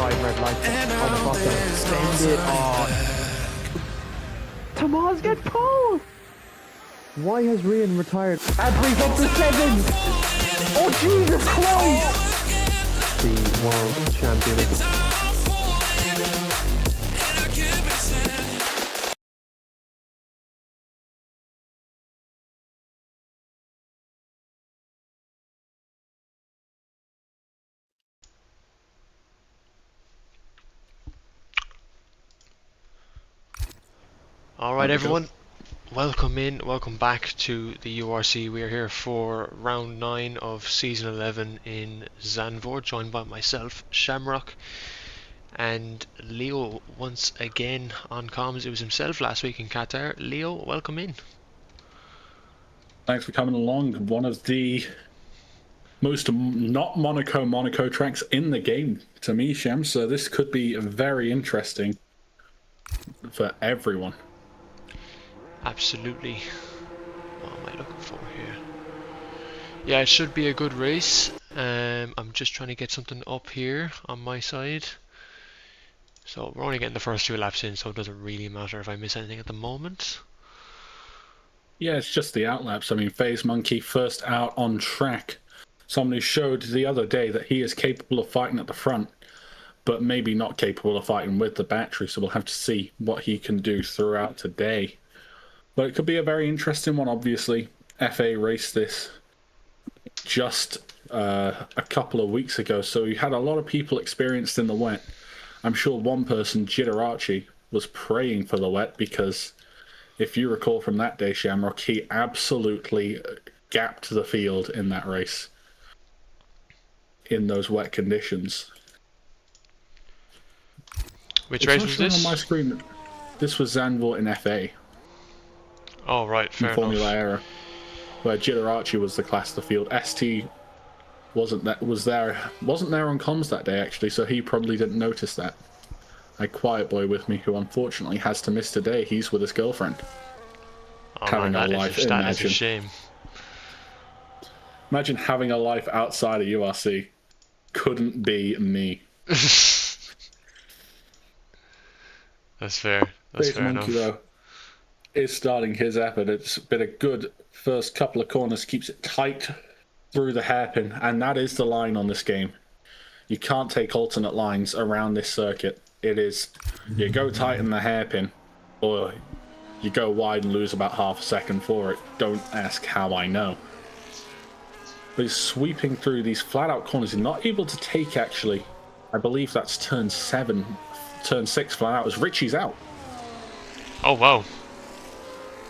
5 red lights on the bottom. Send it on. Tamaz get pulled! Why has Rian retired? And brings up the 7! Oh Jesus Christ! The world champion. Alright everyone, welcome back to the URC. We are here for round 9 of season 11 in Zandvoort, joined by myself, Shamrock, and Leo once again on comms. It was himself last week in Qatar. Leo, welcome in. Thanks for coming along. One of the most not Monaco tracks in the game to me, Shem, so this could be very interesting for everyone. Absolutely. What am I looking for here? Yeah, it should be a good race. I'm just trying to get something up here on my side. So we're only getting the first 2 laps in, so it doesn't really matter if I miss anything at the moment. Yeah, it's just the outlaps. I mean, FaZe Monkey first out on track. Somebody showed the other day that he is capable of fighting at the front, but maybe not capable of fighting with the battery, so we'll have to see what he can do throughout today. But it could be a very interesting one, obviously. FA raced this just a couple of weeks ago, so you had a lot of people experienced in the wet. I'm sure one person, Jitarachi, was praying for the wet because if you recall from that day, Shamrock, he absolutely gapped the field in that race in those wet conditions. Which race was this? On my screen, this was Zandvoort in FA. Oh right, fair enough. Formula Era, where Jitarachi was the class of the field. ST wasn't there on comms that day actually, so he probably didn't notice that. I had Quiet Boy with me, who unfortunately has to miss today. He's with his girlfriend. Oh man, that is a shame. Imagine having a life outside of URC. Couldn't be me. That's fair. That's fair enough. Though, is starting his effort. It's been a good first couple of corners, keeps it tight through the hairpin, and that is the line on this game. You can't take alternate lines around this circuit. It is, you go tight in the hairpin, or you go wide and lose about half a second for it. Don't ask how I know. But he's sweeping through these flat out corners. He's not able to take, actually. I believe that's turn 6 flat out, as Richie's out. Oh wow.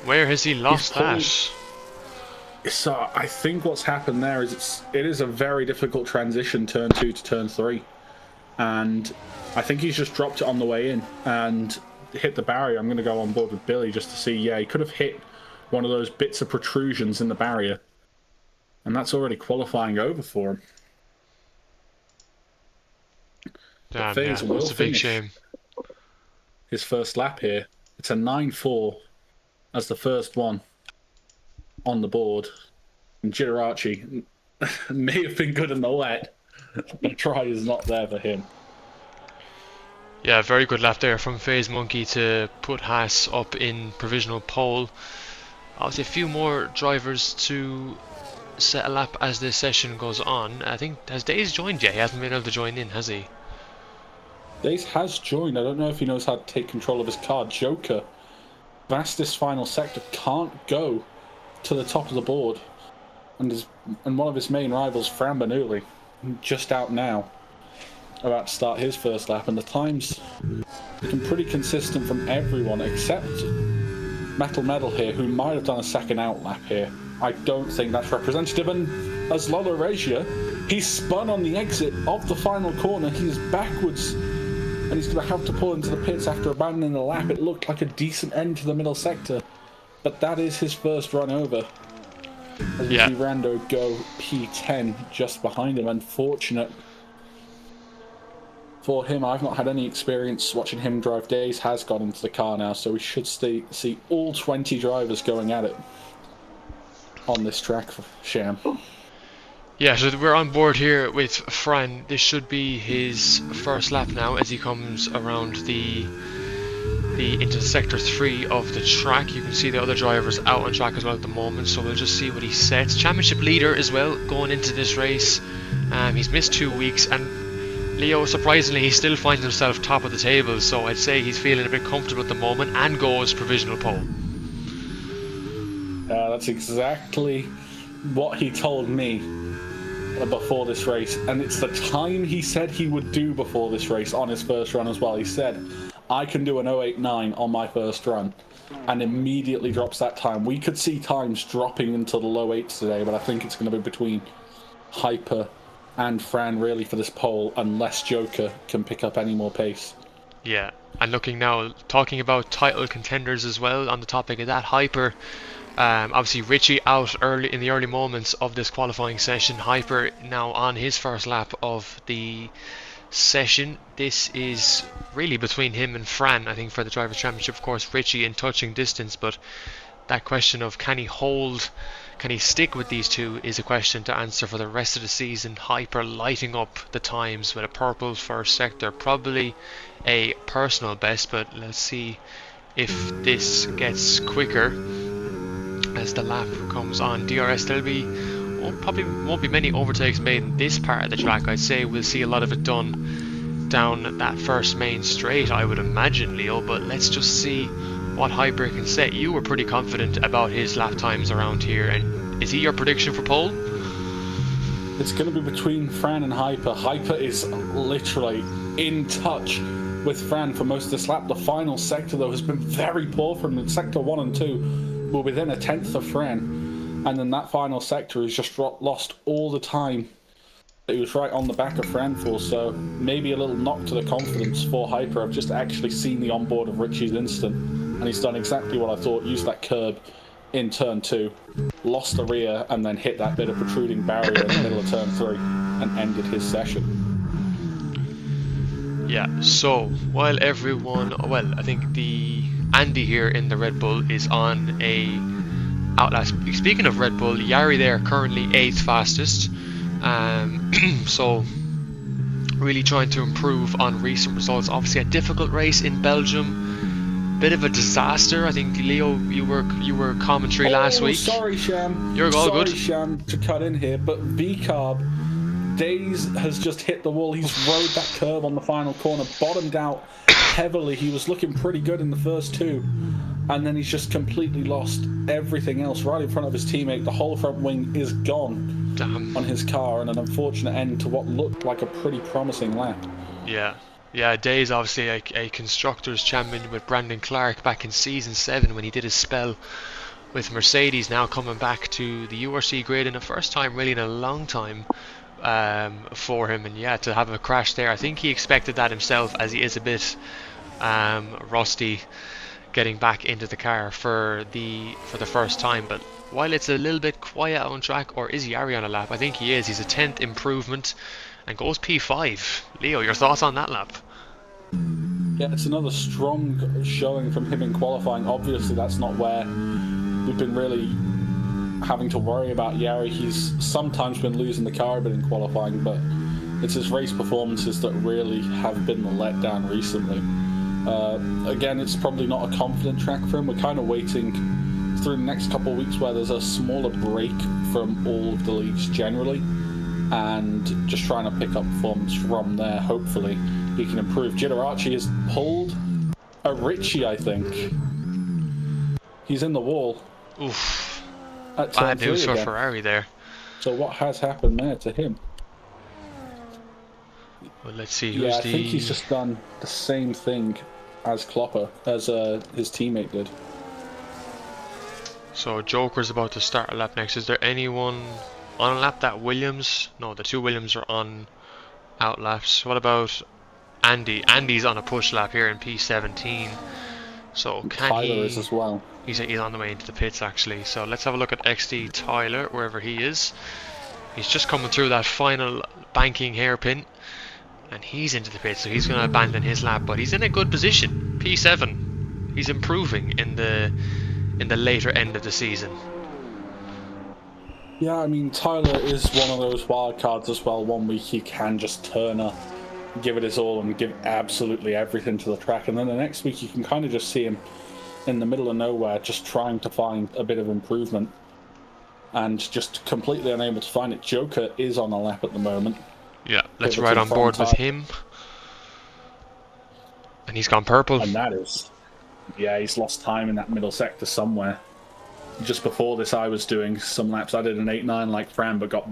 Where has he lost that? So I think what's happened there is it is a very difficult transition, turn 2 to turn 3, and I think he's just dropped it on the way in and hit the barrier. I'm going to go on board with Billy just to see. Yeah, he could have hit one of those bits of protrusions in the barrier, and that's already qualifying over for him. Damn, yeah, that's a big shame. His first lap here. It's a 9-4 as the first one on the board. And Jitarachi may have been good in the wet. The try is not there for him. Yeah, very good lap there from FaZe Monkey to put Haas up in provisional pole. Obviously a few more drivers to set a lap as this session goes on. I think, has Daze joined yet? He hasn't been able to join in, has he? Daze has joined. I don't know if he knows how to take control of his car. Joker, fastest final sector, can't go to the top of the board. And one of his main rivals, Fran Bernoulli, just out now, about to start his first lap. And the times have been pretty consistent from everyone except Metal Medal here, who might have done a second out lap here. I don't think that's representative. And as Lolo Regia, he spun on the exit of the final corner. He's backwards, and he's going to have to pull into the pits after abandoning the lap. It looked like a decent end to the middle sector, but that is his first run over. As we see Rando go P10 just behind him. Unfortunate for him. I've not had any experience watching him drive. Daze has got into the car now, so we should see all 20 drivers going at it on this track for Sham. Yeah, so we're on board here with Fran. This should be his first lap now as he comes around the into sector 3 of the track. You can see the other drivers out on track as well at the moment, so we'll just see what he sets. Championship leader as well going into this race. He's missed 2 weeks, and Leo, surprisingly, he still finds himself top of the table, so I'd say he's feeling a bit comfortable at the moment and goes provisional pole. That's exactly what he told me before this race, and it's the time he said he would do before this race on his first run as well. He said, I can do an 0.89 on my first run, and immediately drops that time. We could see times dropping into the low 8s today, but I think it's going to be between Hyper and Fran really for this pole, unless Joker can pick up any more pace. Yeah, and looking now, talking about title contenders as well on the topic of that, Hyper. Obviously Richie out early in the early moments of this qualifying session. Hyper now on his first lap of the session. This is really between him and Fran, I think, for the Drivers' Championship. Of course, Richie in touching distance, but that question of can he stick with these two is a question to answer for the rest of the season. Hyper lighting up the times with a purple first sector, probably a personal best, but let's see if this gets quicker as the lap comes on. DRS, there'll be probably won't be many overtakes made in this part of the track. I'd say we'll see a lot of it done down that first main straight, I would imagine, Leo, but let's just see what Hyper can set. You were pretty confident about his lap times around here, and is he your prediction for pole? It's going to be between Fran and Hyper. Hyper is literally in touch with Fran for most of this lap. The final sector, though, has been very poor from him. Sector 1 and 2 were within 1/10 of Fran, and then that final sector has just lost all the time that he was right on the back of Fran for, so maybe a little knock to the confidence for Hyper. I've just actually seen the onboard of Richie's instant, and he's done exactly what I thought. Used that curb in turn 2, lost the rear, and then hit that bit of protruding barrier in the middle of turn 3 and ended his session. Yeah, so while everyone, well, I think the Andy here in the Red Bull is on a outlast. Speaking of Red Bull, Yari there currently 8th fastest. So really trying to improve on recent results. Obviously a difficult race in Belgium, bit of a disaster. I think Leo, you were commentary last week. Sorry, Sham. You're all good. Sorry, Sham, to cut in here, but V-Carb Days has just hit the wall. He's rode that curve on the final corner, bottomed out heavily. He was looking pretty good in the first 2, and then he's just completely lost everything else right in front of his teammate. The whole front wing is gone. Damn. On his car, and an unfortunate end to what looked like a pretty promising lap. Yeah, Days obviously a constructors champion with Brandon Clark back in season 7 when he did his spell with Mercedes, now coming back to the URC grid in the first time really in a long time for him, and yeah, to have a crash there, I think he expected that himself, as he is a bit rusty getting back into the car for the first time. But while it's a little bit quiet on track, or is Yari on a lap? I think he is. He's a 10th improvement and goes P5. Leo, your thoughts on that lap? Yeah, it's another strong showing from him in qualifying. Obviously, that's not where we've been really having to worry about Yari. He's sometimes been losing the car a bit in qualifying, but it's his race performances that really have been the letdown recently. Again, it's probably not a confident track for him. We're kind of waiting through the next couple of weeks where there's a smaller break from all of the leagues generally, and just trying to pick up performance from there. Hopefully he can improve. Gidarachi has pulled a Richie, I think. He's in the wall. Oof. Bad news for Ferrari there. So what has happened there to him? Well, let's see who's I think he's just done the same thing as Klopper, as his teammate did. So Joker's about to start a lap next. Is there anyone on a lap? That Williams? No, the 2 Williams are on out laps. What about Andy? Andy's on a push lap here in P17. So can Tyler is as well. He's on the way into the pits actually. So let's have a look at XD Tyler, wherever he is. He's just coming through that final banking hairpin, and he's into the pits. So he's going to abandon his lap, but he's in a good position. P7. He's improving in the later end of the season. Yeah, I mean, Tyler is one of those wild cards as well. One week he can just turn up, give it his all, and give absolutely everything to the track. And then the next week you can kind of just see him in the middle of nowhere, just trying to find a bit of improvement. And just completely unable to find it. Joker is on a lap at the moment. Yeah, let's ride on board with him. And he's gone purple. And that is... Yeah, he's lost time in that middle sector somewhere. Just before this, I was doing some laps. I did an 8-9 like Fran, but got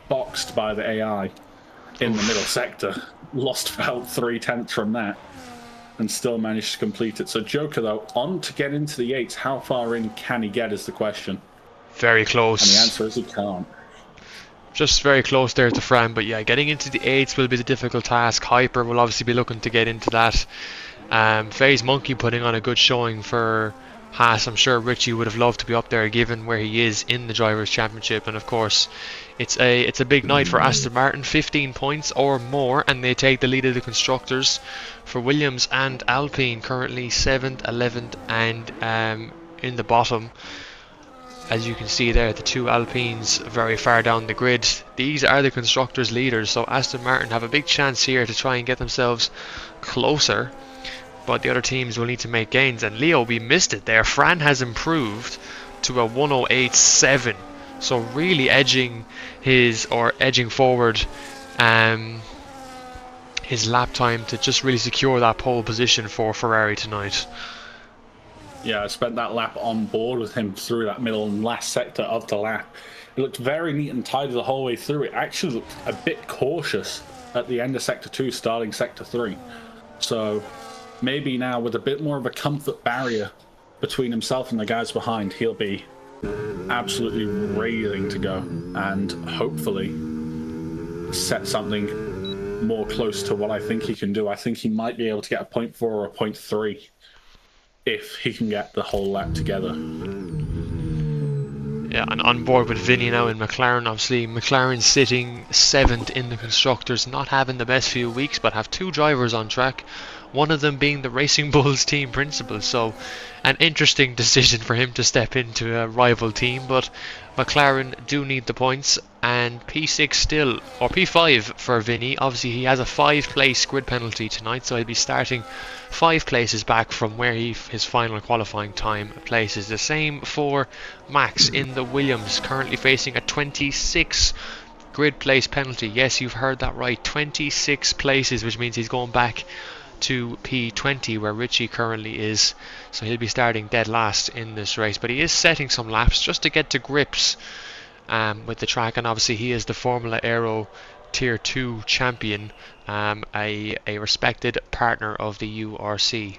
boxed by the AI in the middle sector. Lost about 3/10 from that, and still managed to complete it. So Joker, though, on to get into the 8s. How far in can he get is the question. Very close. And the answer is he can't. Just very close there to Fran, but yeah, getting into the 8s will be the difficult task. Hyper will obviously be looking to get into that. FaZe Monkey putting on a good showing for Haas. I'm sure Richie would have loved to be up there given where he is in the Drivers' Championship, and of course it's a big night for Aston Martin. 15 points or more and they take the lead of the constructors. For Williams and Alpine, currently 7th, 11th and in the bottom. As you can see there, the two Alpines very far down the grid. These are the constructors' leaders, so Aston Martin have a big chance here to try and get themselves closer. But the other teams will need to make gains. And Leo, we missed it there. Fran has improved to a 108.7. So really edging forward his lap time to just really secure that pole position for Ferrari tonight. Yeah, I spent that lap on board with him through that middle and last sector of the lap. It looked very neat and tidy the whole way through. It actually looked a bit cautious at the end of Sector 2, starting Sector 3. So maybe now with a bit more of a comfort barrier between himself and the guys behind, he'll be absolutely raring to go and hopefully set something more close to what I think he can do. I think he might be able to get a 0.4 or a 0.3 if he can get the whole lap together. Yeah, and on board with Vinny now in McLaren. Obviously McLaren sitting 7th in the constructors, not having the best few weeks, but have two drivers on track, one of them being the Racing Bulls team principal. So an interesting decision for him to step into a rival team, but McLaren do need the points. And P6 still, or P5 for Vinny. Obviously he has a 5-place grid penalty tonight, so he'll be starting 5 places back from where his final qualifying time places. The same for Max in the Williams, currently facing a 26 grid place penalty. Yes, you've heard that right, 26 places, which means he's going back to P20 where Richie currently is, so he'll be starting dead last in this race. But he is setting some laps just to get to grips with the track, and obviously he is the Formula Aero Tier 2 champion, a respected partner of the URC.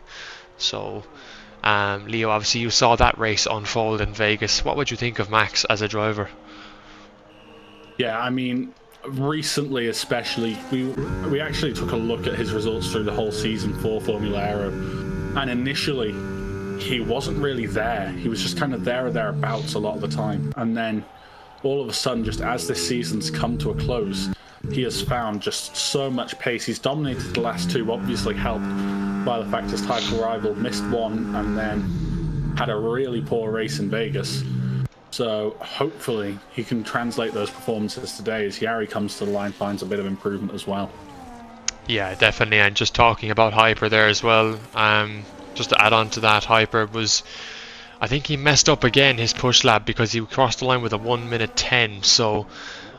So Leo, obviously you saw that race unfold in Vegas. What would you think of Max as a driver? Yeah, I mean, recently especially, we actually took a look at his results through the whole season for Formula Aero, and initially he wasn't really there. He was just kind of there or thereabouts a lot of the time, and then all of a sudden, just as this season's come to a close, he has found just so much pace. He's dominated the last two, obviously helped by the fact his title rival missed one and then had a really poor race in Vegas. So hopefully he can translate those performances today as Yari comes to the line, finds a bit of improvement as well. Yeah, definitely. And just talking about Hyper there as well, just to add on to that, Hyper was, I think he messed up again his push lap because he crossed the line with a 1:10. So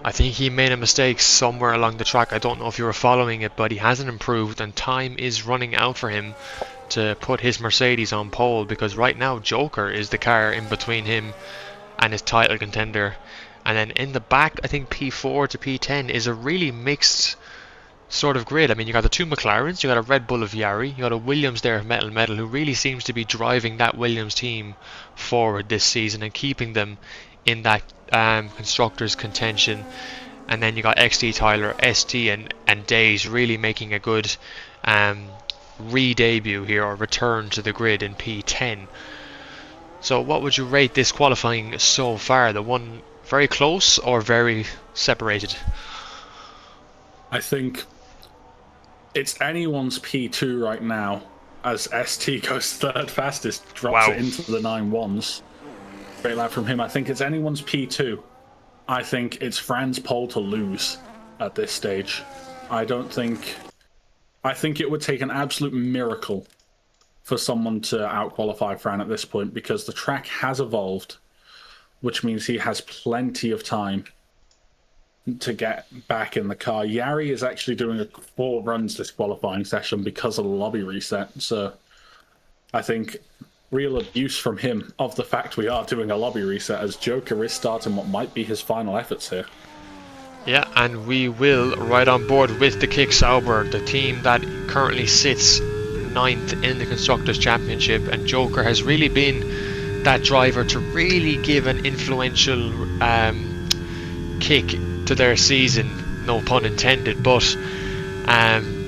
I think he made a mistake somewhere along the track. I don't know if you were following it, but he hasn't improved and time is running out for him to put his Mercedes on pole, because right now Joker is the car in between him and his title contender. And then in the back, I think P4 to P10 is a really mixed sort of grid. I mean, you got the two McLarens, you got a Red Bull of Yari, you got a Williams there of Metal, who really seems to be driving that Williams team forward this season and keeping them in that constructors contention. And then you got XT Tyler, ST and Days really making a good re-debut here, or return to the grid in P10. So what would you rate this qualifying so far? The one very close or very separated? I think it's anyone's P2 right now, as ST goes third fastest, drops it into the 9.1s. Great lap from him. I think it's anyone's P2 I think it's Fran's pole to lose at this stage. I think it would take an absolute miracle for someone to outqualify Fran at this point, because the track has evolved, which means he has plenty of time to get back in the car. Yari is actually doing a 4 runs this qualifying session because of the lobby reset, so I think real abuse from him of the fact we are doing a lobby reset, as Joker is starting what might be his final efforts here. Yeah, and we will ride on board with the Kick Sauber, the team that currently sits 9th in the Constructors' Championship, and Joker has really been that driver to really give an influential kick to their season, no pun intended, but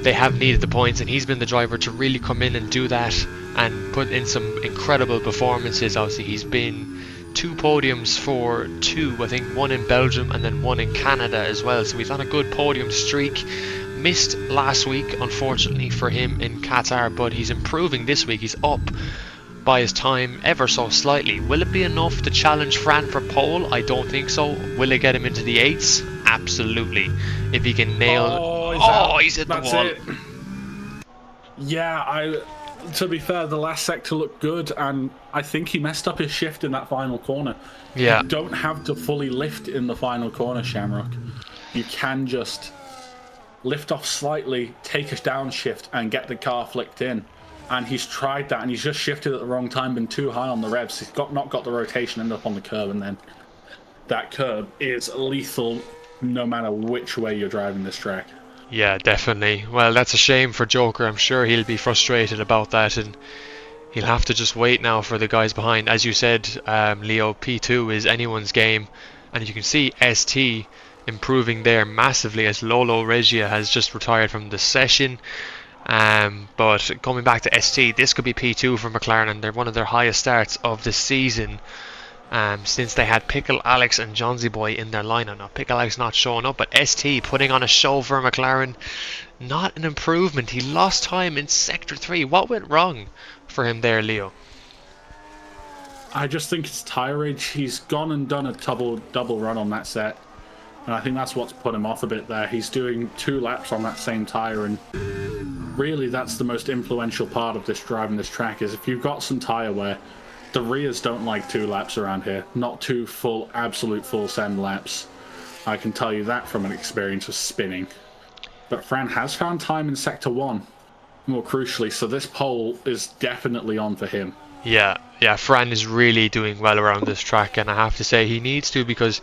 they have needed the points, and he's been the driver to really come in and do that and put in some incredible performances. Obviously, he's been 2 podiums for 2, I think 1 in Belgium and then 1 in Canada as well, so he's on a good podium streak. Missed last week, unfortunately for him, in Qatar, but he's improving this week. He's up by his time ever so slightly. Will it be enough to challenge Fran for pole? I don't think so. Will it get him into the 8s? Absolutely. If he can nail... he's hit the wall. It. Yeah, to be fair, the last sector looked good, and I think he messed up his shift in that final corner. Yeah. You don't have to fully lift in the final corner, Shamrock. You can just lift off slightly, take a downshift, and get the car flicked in. And he's tried that, and he's just shifted at the wrong time, been too high on the revs. He's not got the rotation, ended up on the curb, and then that curb is lethal no matter which way you're driving this track. Yeah, definitely. Well, that's a shame for Joker. I'm sure he'll be frustrated about that, and he'll have to just wait now for the guys behind. As you said, Leo, P2 is anyone's game, and you can see ST improving there massively, as Lolo Regia has just retired from the session. But coming back to ST, this could be P2 for McLaren, and they're one of their highest starts of the season, since they had Pickle Alex and Johnsy Boy in their lineup. Now Pickle Alex not showing up, but ST putting on a show for McLaren. Not an improvement. He lost time in sector 3. What went wrong for him there, Leo? I just think it's tire age. He's gone and done a double run on that set, and I think that's what's put him off a bit there. He's doing 2 laps on that same tire, and really that's the most influential part of this driving this track, is if you've got some tire wear. The rears don't like 2 laps around here, not 2 absolute full send laps. I can tell you that from an experience of spinning. But Fran has found time in sector 1, more crucially, so this pole is definitely on for him. Yeah, Fran is really doing well around this track, and I have to say he needs to, because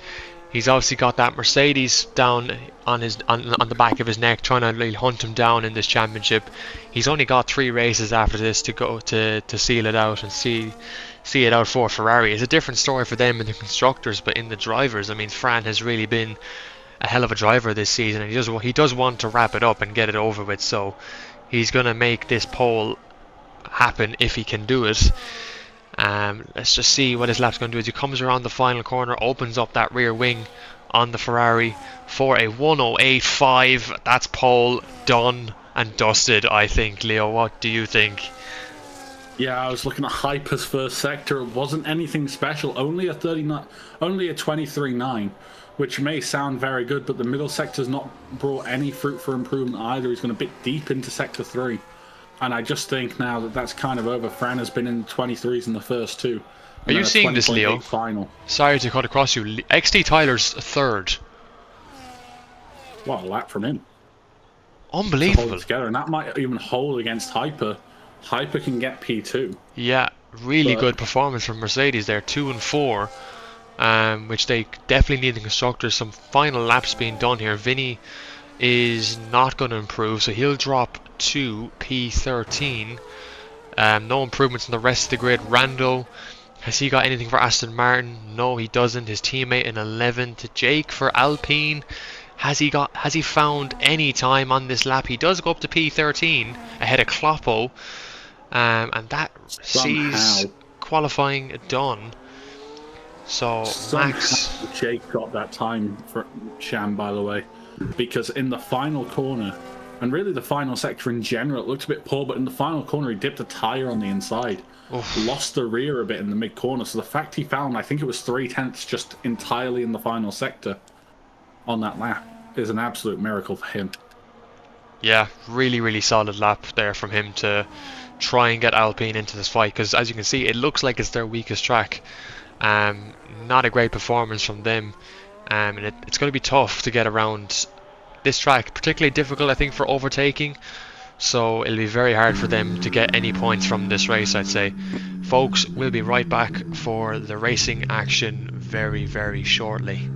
he's obviously got that Mercedes down on the back of his neck, trying to really hunt him down in this championship. He's only got 3 races after this to go to seal it out and see it out for Ferrari. It's a different story for them in the constructors, but in the drivers, I mean, Fran has really been a hell of a driver this season, and he does want to wrap it up and get it over with. So he's gonna make this pole happen if he can do it. Let's just see what his lap's going to do as he comes around the final corner, opens up that rear wing on the Ferrari for a 108.5. That's pole done and dusted, I think. Leo, what do you think? Yeah, I was looking at Hyper's first sector. It wasn't anything special, only a 23.9, which may sound very good, but the middle sector's not brought any fruit for improvement either. He's going a bit deep into sector 3. And I just think now that that's kind of over. Fran has been in the 23s in the first 2. Are you seeing this, Leo? Final. Sorry to cut across you. XT Tyler's 3rd. What a lap from him. Unbelievable. Hold it together, and that might even hold against Hyper. Hyper can get P2. Yeah, really good performance from Mercedes there, 2 and 4, which they definitely need the constructors. Some final laps being done here. Vinny is not going to improve, so he'll drop to P13. No improvements in the rest of the grid. Rando, has he got anything for Aston Martin? No, he doesn't. His teammate in 11th. Jake for Alpine. Has he found any time on this lap? He does go up to P13 ahead of Kloppo, and that sees qualifying done. So Max, Jake got that time for Sham, by the way, because in the final corner And really, the final sector in general, it looked a bit poor, but in the final corner, he dipped a tyre on the inside. Oof. Lost the rear a bit in the mid corner. So the fact he found, I think it was 3/10 just entirely in the final sector on that lap, is an absolute miracle for him. Yeah, really, really solid lap there from him to try and get Alpine into this fight, because as you can see, it looks like it's their weakest track. Not a great performance from them, and it's going to be tough to get around this track, particularly difficult, I think, for overtaking. So it'll be very hard for them to get any points from this race, I'd say. Folks, we'll be right back for the racing action very, very shortly.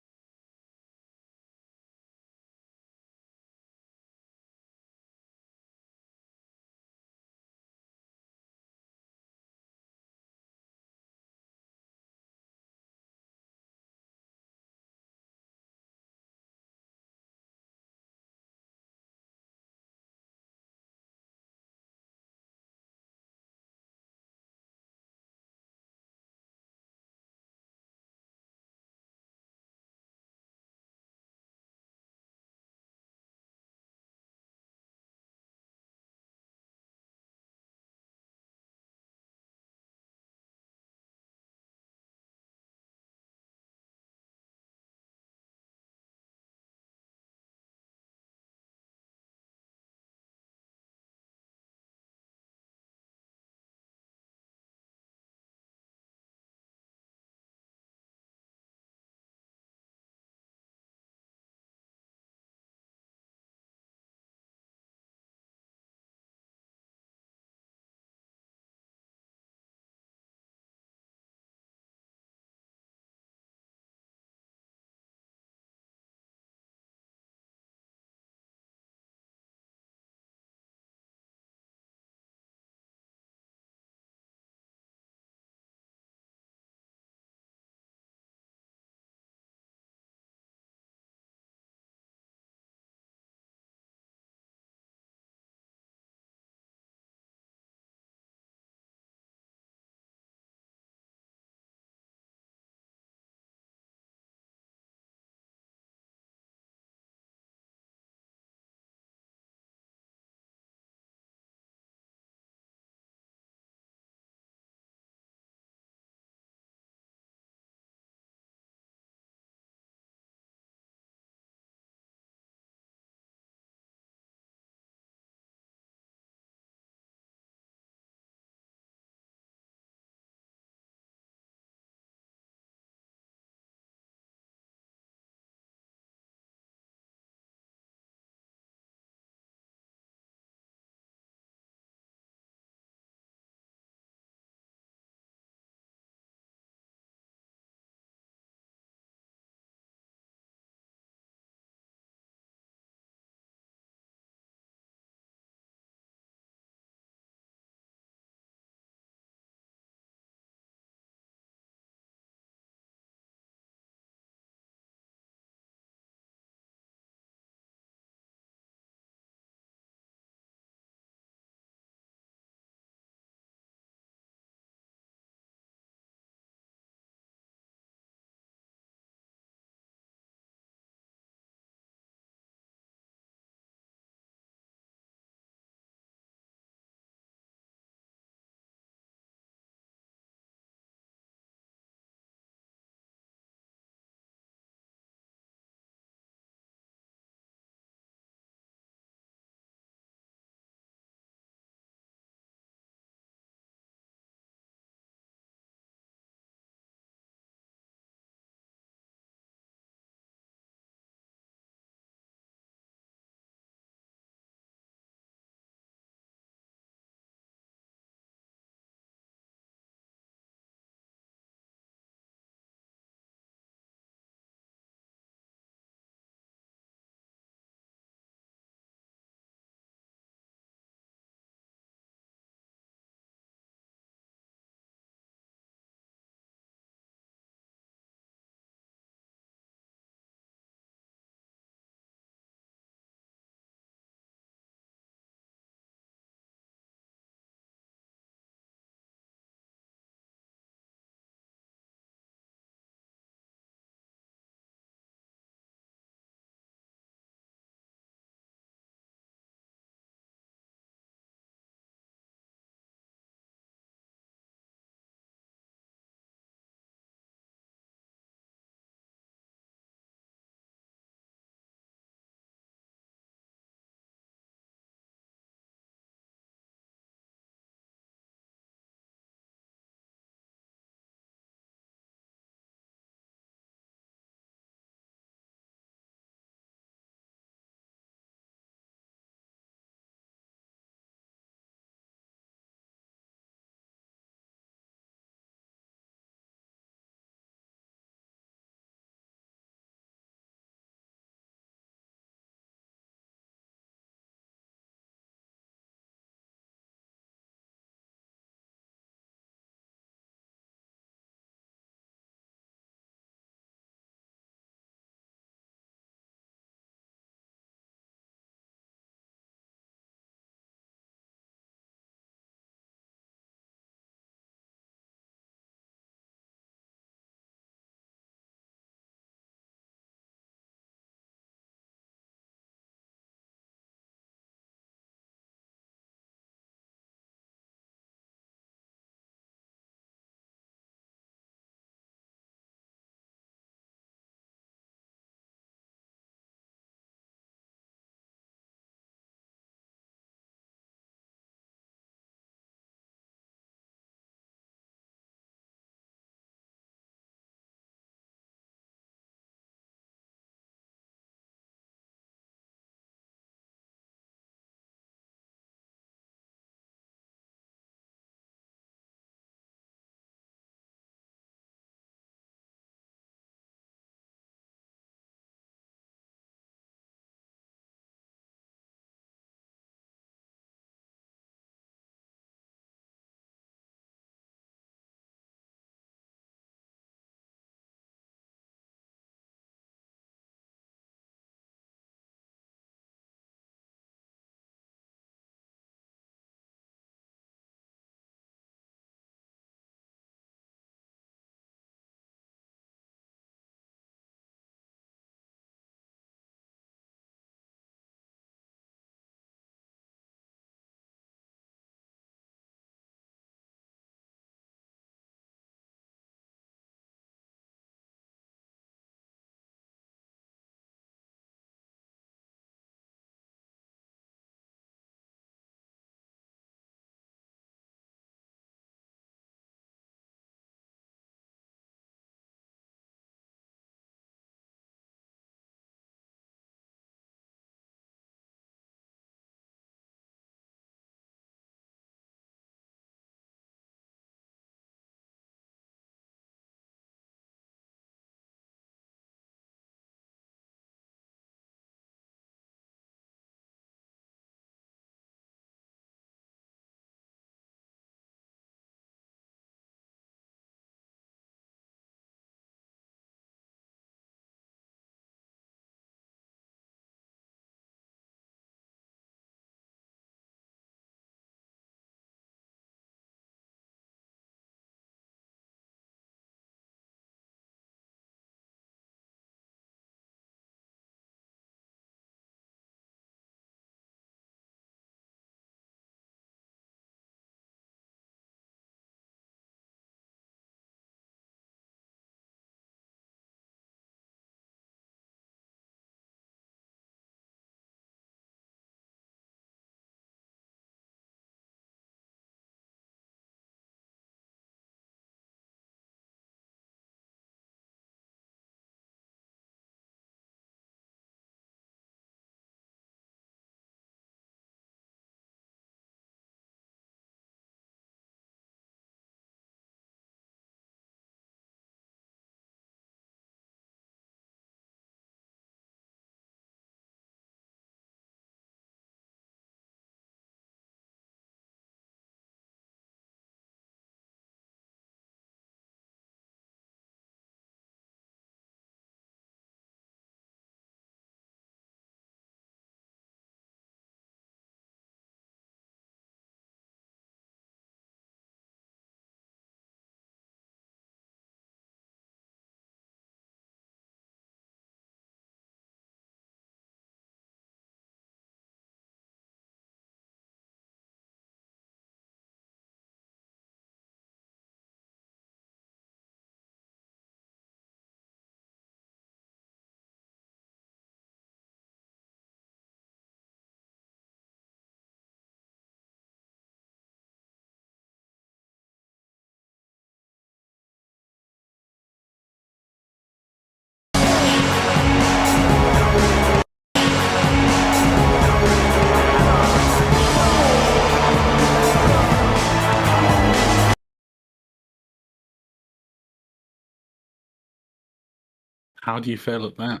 How do you feel at that?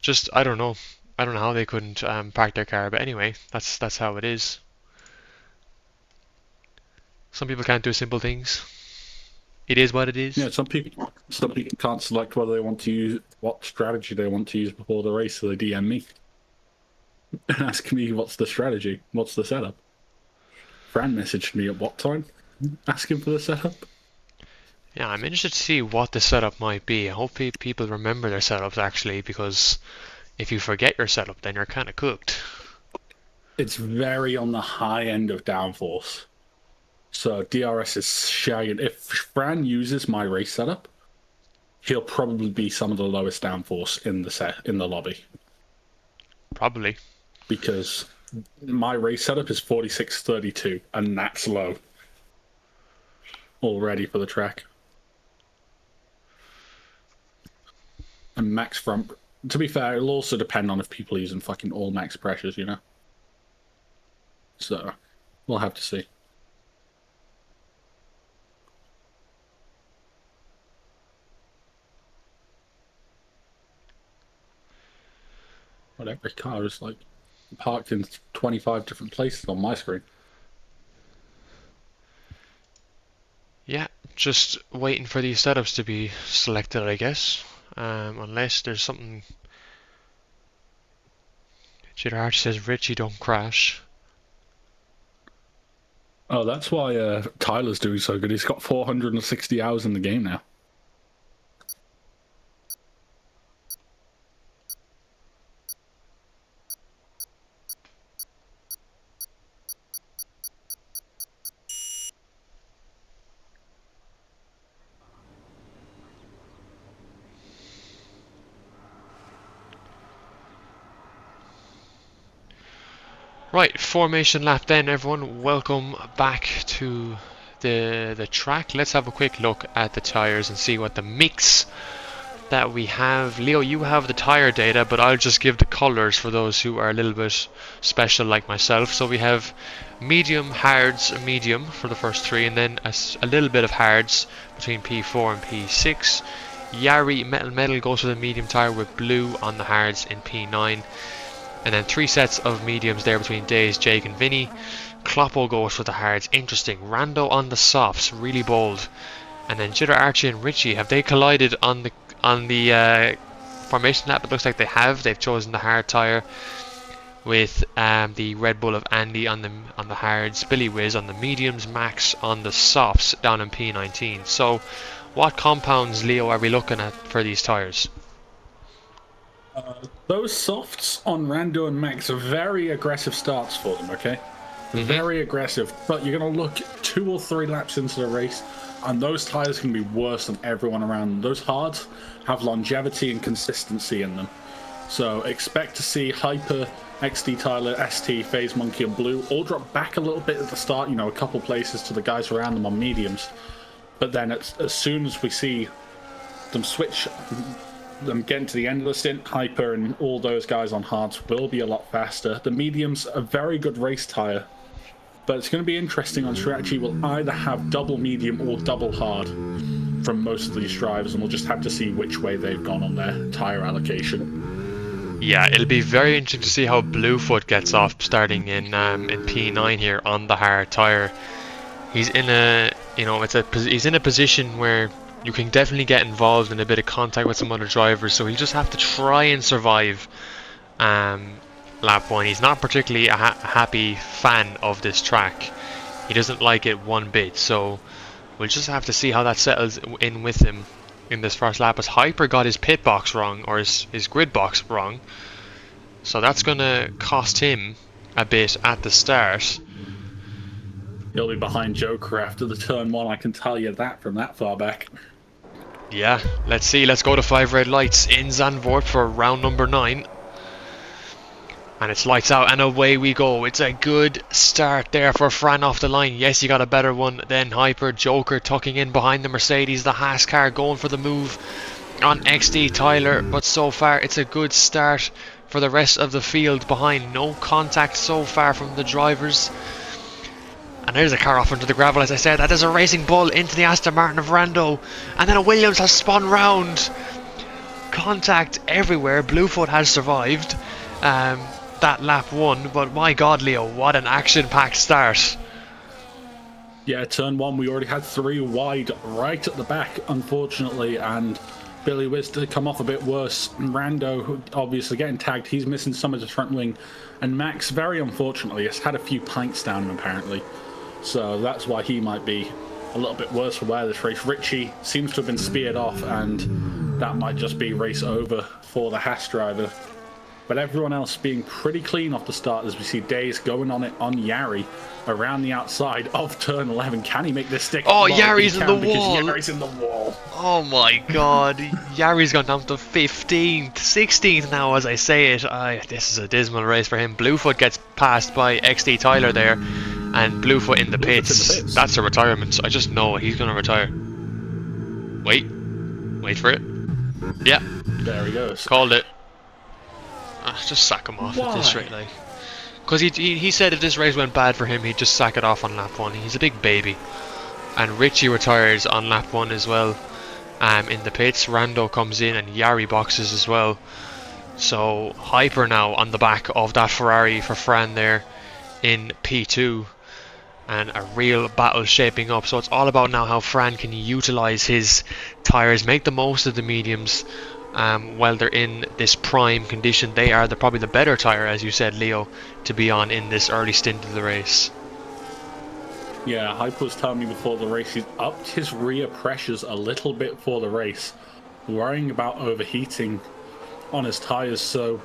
Just, I don't know. I don't know how they couldn't park their car, but anyway, that's how it is. Some people can't do simple things. It is what it is. Yeah, some people can't select whether they want to use what strategy they want to use before the race, so they DM me and ask me what's the strategy, what's the setup. Fran messaged me at what time, asking for the setup. Yeah, I'm interested to see what the setup might be. I hope people remember their setups actually, because if you forget your setup, then you're kind of cooked. It's very on the high end of downforce. So DRS is shagging. If Fran uses my race setup, he'll probably be some of the lowest downforce in the lobby. Probably. Because my race setup is 46.32, and that's low already for the track. And max front. To be fair, it'll also depend on if people are using fucking all max pressures, you know? So, we'll have to see. But every car is like parked in 25 different places on my screen. Yeah, just waiting for these setups to be selected, I guess. Unless there's something. Jitter says Richie don't crash. Oh, that's why Tyler's doing so good. He's got 460 hours in the game now. Right, formation lap then, everyone. Welcome back to the track. Let's have a quick look at the tyres and see what the mix that we have. Leo, you have the tyre data, but I'll just give the colours for those who are a little bit special like myself. So we have medium, hards, medium for the first three, and then a little bit of hards between P4 and P6. Yari Metal goes for the medium tyre with blue on the hards in P9. And then 3 sets of mediums there between Days, Jake and Vinny. Kloppo goes for the hards. Interesting. Rando on the softs. Really bold. And then Jitter, Archie and Richie, have they collided on the formation lap? It looks like they have. They've chosen the hard tyre with the Red Bull of Andy on the hards, Billy Wiz on the mediums, Max on the softs down in P19. So what compounds, Leo, are we looking at for these tyres? Those softs on Rando and Max are very aggressive starts for them, okay? Very aggressive, but you're going to look 2 or 3 laps into the race, and those tyres can be worse than everyone around them. Those hards have longevity and consistency in them. So expect to see Hyper, XD Tyler, ST, FaZe Monkey, and Blue all drop back a little bit at the start, you know, a couple places to the guys around them on mediums. But then as soon as we see them switch, them getting to the end of the stint, Hyper and all those guys on hards will be a lot faster. The medium's a very good race tyre, but it's going to be interesting on strategy. We'll either have double medium or double hard from most of these drivers, and we'll just have to see which way they've gone on their tyre allocation. Yeah, it'll be very interesting to see how Bluefoot gets off starting in P9 here on the hard tyre. He's in a, you know, he's in a position where you can definitely get involved in a bit of contact with some other drivers, so he'll just have to try and survive lap 1. He's not particularly a happy fan of this track. He doesn't like it one bit, so we'll just have to see how that settles in with him in this first lap, as Hyper got his pit box wrong, or his grid box wrong, so that's going to cost him a bit at the start. He'll be behind Joker after the turn 1, I can tell you that from that far back. Yeah, let's see. Let's go to 5 red lights in Zandvoort for round number 9. And it's lights out and away we go. It's a good start there for Fran off the line. Yes, he got a better one than Hyper. Joker tucking in behind the Mercedes. The Haas car going for the move on XD Tyler. But so far, it's a good start for the rest of the field behind. No contact so far from the drivers. And there's a car off into the gravel, as I said. That is a Racing Bull into the Aston Martin of Rando. And then a Williams has spun round. contact everywhere. Bluefoot has survived that lap 1, but my god, Leo, what an action-packed start. Yeah, turn 1, we already had 3 wide right at the back, unfortunately, and Billy Wiz did come off a bit worse. Rando, obviously getting tagged, he's missing some of his front wing, and Max, very unfortunately, has had a few pints down him, apparently. So that's why he might be a little bit worse for wear this race. Richie seems to have been speared off, and that might just be race over for the Haas driver. But everyone else being pretty clean off the start, as we see Days going on it on Yari around the outside of turn 11. Can he make this stick? Oh, well, Yari's in the wall. Yari's in the wall. Oh my god, Yari's gone down to 15th, 16th now as I say it. This is a dismal race for him. Bluefoot gets passed by XD Tyler there, and Bluefoot in the pits. That's a retirement. I just know he's going to retire. Wait for it. Yeah. There he goes. Called it. Just sack him off at this rate, like. Because he said if this race went bad for him, he'd just sack it off on lap 1. He's a big baby. And Richie retires on lap 1 as well. In the pits, Rando comes in and Yari boxes as well. So Hyper now on the back of that Ferrari for Fran there in P2. And a real battle shaping up. So it's all about now how Fran can utilise his tyres, make the most of the mediums. While they're in this prime condition, they are probably the better tyre, as you said, Leo, to be on in this early stint of the race. Yeah, Hype was telling me before the race he's upped his rear pressures a little bit for the race, worrying about overheating on his tyres, so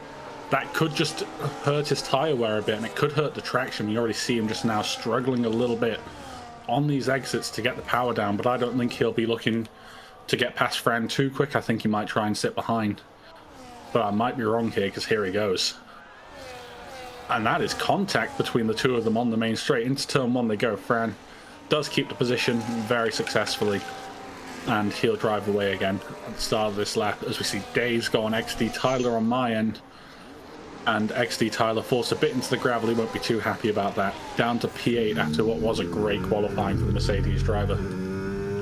that could just hurt his tyre wear a bit, and it could hurt the traction. You already see him just now struggling a little bit on these exits to get the power down, but I don't think he'll be looking to get past Fran too quick. I think he might try and sit behind. But I might be wrong here, because here he goes. And that is contact between the two of them on the main straight. Into turn 1 they go. Fran does keep the position very successfully. And he'll drive away again at the start of this lap. As we see Days go on XD Tyler on my end. And XD Tyler forced a bit into the gravel. He won't be too happy about that. Down to P8 after what was a great qualifying for the Mercedes driver.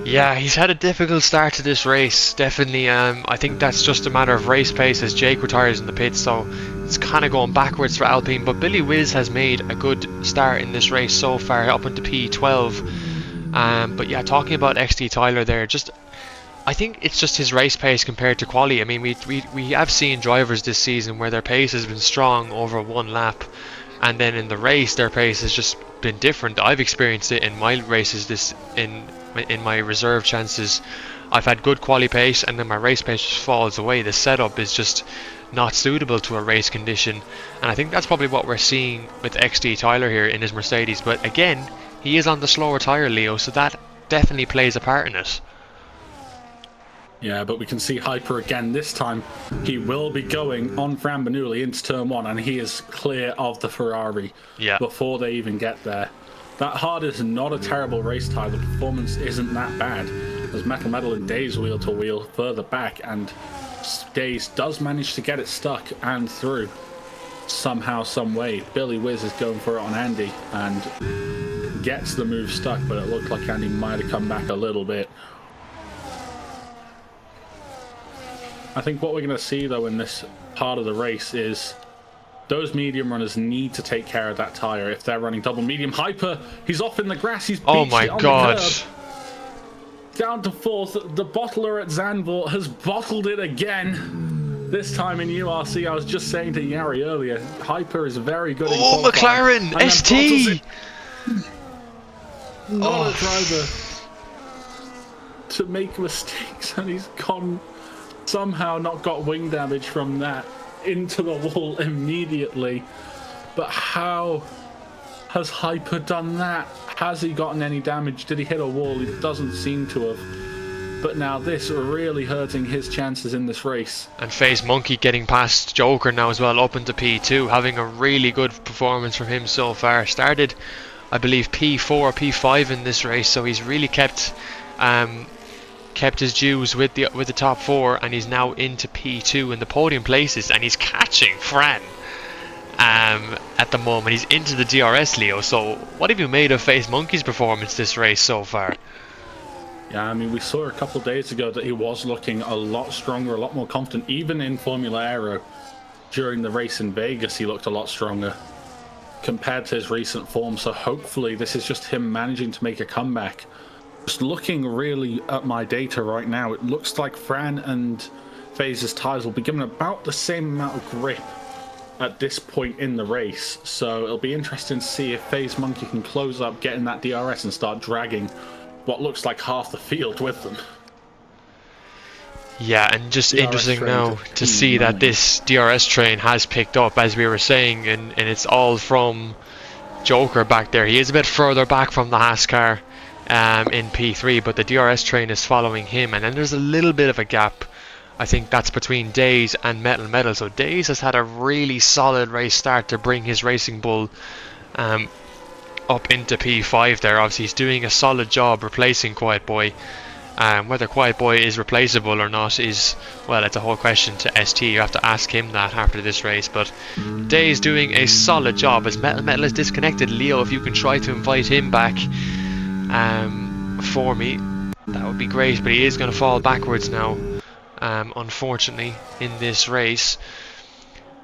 Yeah, he's had a difficult start to this race, definitely. I think that's just a matter of race pace as Jake retires in the pits, so it's kind of going backwards for Alpine. But Billy Wiz has made a good start in this race so far, up into P12. But yeah, talking about XD Tyler there, I think it's just his race pace compared to quali. I mean, we have seen drivers this season where their pace has been strong over one lap, and then in the race their pace has just been different. I've experienced it in my races in my reserve chances. I've had good quali pace and then my race pace just falls away. The setup is just not suitable to a race condition, and I think that's probably what we're seeing with XD Tyler here in his Mercedes. But again, he is on the slower tyre, Leo, so that definitely plays a part in it. Yeah, but we can see Hyper again. This time he will be going on Fran Bernoulli into turn 1, and he is clear of the Ferrari before they even get there. That hard is not a terrible race tyre. The performance isn't that bad. There's Metal and Days wheel to wheel further back, and Days does manage to get it stuck and through somehow, some way. Billy Wiz is going for it on Andy and gets the move stuck, but it looked like Andy might have come back a little bit. I think what we're going to see though in this part of the race is those medium runners need to take care of that tyre if they're running double medium. Hyper, he's off in the grass. He's oh my god. Down to 4th. The bottler at Zandvoort has bottled it again. This time in URC. I was just saying to Yari earlier, Hyper is very good. Oh, McLaren ST. Not a driver to make mistakes, and he's gone somehow not got wing damage from that into the wall immediately. But how has Hyper done that? Has he gotten any damage? Did he hit a wall? He doesn't seem to have. But now this really hurting his chances in this race. And Face Monkey getting past Joker now as well, up into P2, having a really good performance from him so far. Started, I believe, P4 or P5 in this race, so he's really kept his dues with the top 4, and he's now into P2 in the podium places, and he's catching Fran at the moment. He's into the DRS, Leo. So what have you made of Face Monkey's performance this race so far? Yeah, I mean, we saw a couple of days ago that he was looking a lot stronger, a lot more confident. Even in Formula Aero, during the race in Vegas, he looked a lot stronger compared to his recent form. So hopefully this is just him managing to make a comeback. Just looking really at my data right now, it looks like Fran and FaZe's tyres will be given about the same amount of grip at this point in the race. So it'll be interesting to see if FaZe Monkey can close up getting that DRS and start dragging what looks like half the field with them. Yeah, and just interesting now to see that this DRS train has picked up, as we were saying, and it's all from Joker back there. He is a bit further back from the Haas car in P3, but the DRS train is following him, and then there's a little bit of a gap. I think that's between Days and Metal. So Days has had a really solid race start to bring his Racing Bull up into P5 there. Obviously he's doing a solid job replacing Quiet Boy. Whether Quiet Boy is replaceable or not is, well, it's a whole question to ST. You have to ask him that after this race. But Day's doing a solid job. As Metal is disconnected, Leo, if you can try to invite him back for me, that would be great. But he is going to fall backwards now, unfortunately, in this race.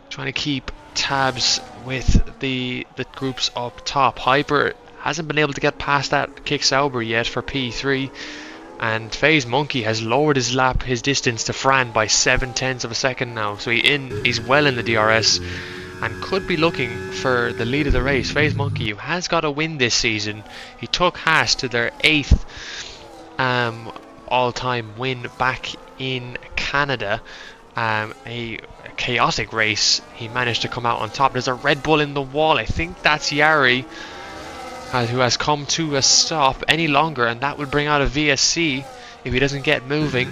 Trying to keep tabs with the groups up top. Hyper hasn't been able to get past that Kick Sauber yet for P3, and FaZe Monkey has lowered his distance to Fran by 0.7 of a second now. So he's well in the DRS and could be looking for the lead of the race. FaZe Monkey, who has got a win this season, he took Haas to their 8th all-time win back in Canada. A chaotic race. He managed to come out on top. There's a Red Bull in the wall. I think that's Yari, who has come to a stop any longer, and that would bring out a VSC if he doesn't get moving.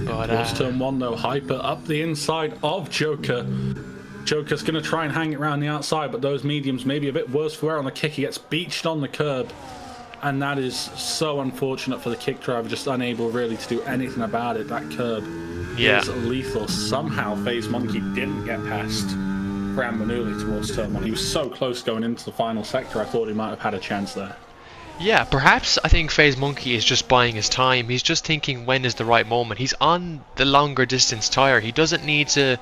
But towards turn 1 though, Hyper up the inside of Joker. Joker's going to try and hang it around the outside, but those mediums may be a bit worse for wear on the kick. He gets beached on the curb, and that is so unfortunate for the kick driver, just unable really to do anything about it. That curb is lethal. Somehow FaZe Monkey didn't get past Fran Manuli towards turn 1. He was so close going into the final sector, I thought he might have had a chance there. Yeah, perhaps I think FaZe Monkey is just buying his time. He's just thinking when is the right moment. He's on the longer distance tyre. He doesn't need to,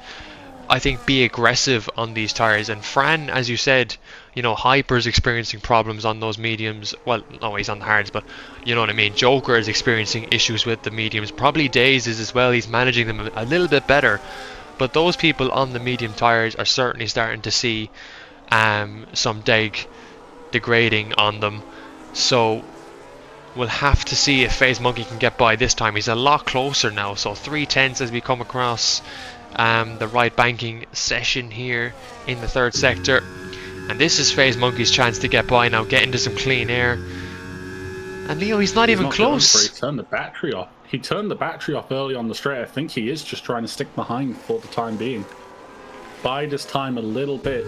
I think, be aggressive on these tyres. And Fran, as you said, you know, Hyper's experiencing problems on those mediums. Well, no, he's on the hards, but you know what I mean. Joker is experiencing issues with the mediums. Probably Days is as well. He's managing them a little bit better. But those people on the medium tyres are certainly starting to see some degrading on them. So we'll have to see if FaZe Monkey can get by this time. He's a lot closer now. So 3/10 as we come across the right banking session here in the third sector. And this is FaZe Monkey's chance to get by now, get into some clean air. And Leo, he's not even close. He turned the battery off. He turned the battery off early on the straight. I think he is just trying to stick behind for the time being. Bide his time a little bit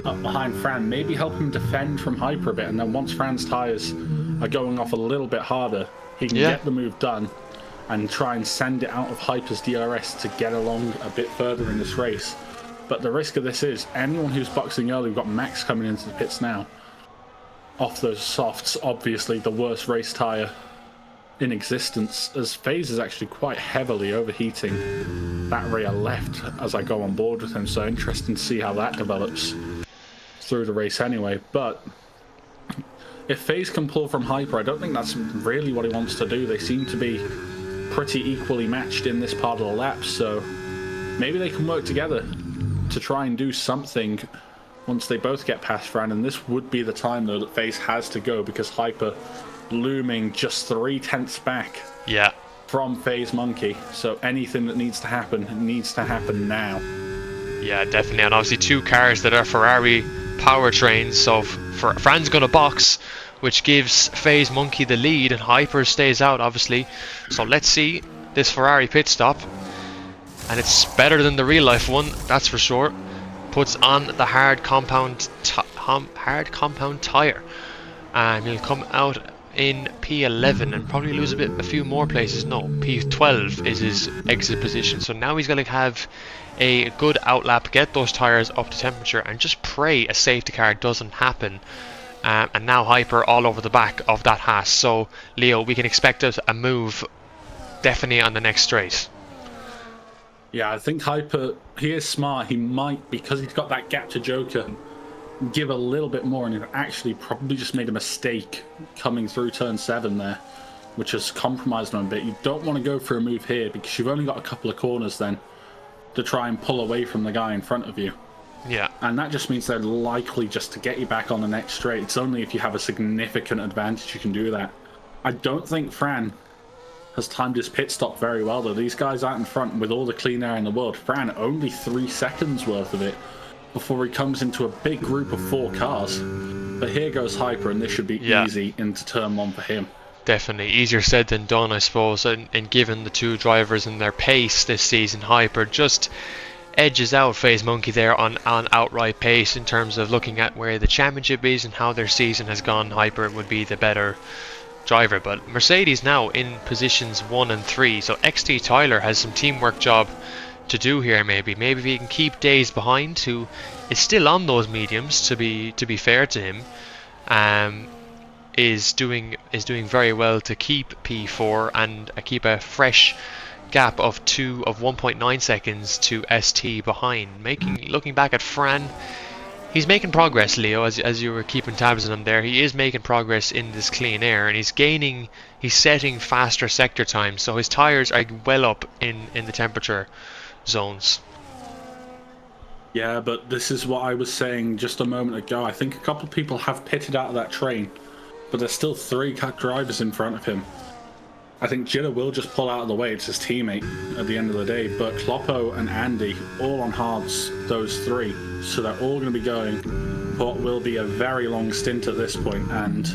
up behind Fran. Maybe help him defend from Hyper a bit. And then once Fran's tyres are going off a little bit harder, he can get the move done and try and send it out of Hyper's DRS to get along a bit further in this race. But the risk of this is anyone who's boxing early, we've got Max coming into the pits now. Off those softs, obviously the worst race tyre in existence, as FaZe is actually quite heavily overheating that rear left as I go on board with him. So interesting to see how that develops through the race anyway. But if FaZe can pull from Hyper, I don't think that's really what he wants to do. They seem to be pretty equally matched in this part of the lap, so maybe they can work together to try and do something once they both get past Fran. And this would be the time though that FaZe has to go, because Hyper looming just 3/10 back from FaZe Monkey. So anything that needs to happen now. Yeah, definitely. And obviously 2 cars that are Ferrari powertrains, so Fran's gonna box, which gives FaZe Monkey the lead, and Hyper stays out obviously. So let's see this Ferrari pit stop, and it's better than the real life one, that's for sure. Puts on the hard compound tire, and he'll come out in P11 and probably lose a few more places. No, P12 is his exit position. So now he's going to have a good outlap, get those tires up to temperature, and just pray a safety car doesn't happen and now Hyper all over the back of that Haas. So Leo, we can expect a move definitely on the next straight. Yeah, I think Hyper, he is smart. He might, because he's got that gap to Joker, give a little bit more, and he's actually probably just made a mistake coming through turn 7 there, which has compromised him a bit. You don't want to go for a move here because you've only got a couple of corners then to try and pull away from the guy in front of you. Yeah. And that just means they're likely just to get you back on the next straight. It's only if you have a significant advantage you can do that. I don't think Fran has timed his pit stop very well, though. These guys out in front with all the clean air in the world. Fran, only 3 seconds worth of it before he comes into a big group of 4 cars. But here goes Hyper, and this should be easy into turn 1 for him. Definitely easier said than done, I suppose. And given the 2 drivers and their pace this season, Hyper just edges out FaZe Monkey there on outright pace in terms of looking at where the championship is and how their season has gone. Hyper would be the better driver, but Mercedes now in positions 1 and 3, so XT Tyler has some teamwork job to do here. Maybe if he can keep Days behind, who is still on those mediums, to be fair to him, is doing very well to keep P4 and keep a fresh gap of 1.9 seconds to ST behind. Looking back at Fran, he's making progress, Leo, as you were keeping tabs on him there. He is making progress in this clean air, and he's setting faster sector times, so his tires are well up in the temperature zones. Yeah, but this is what I was saying just a moment ago. I think a couple of people have pitted out of that train, but there's still 3 drivers in front of him. I think Jitter will just pull out of the way. It's his teammate at the end of the day. But Kloppo and Andy, all on hards, those 3. So they're all going to be going what will be a very long stint at this point, and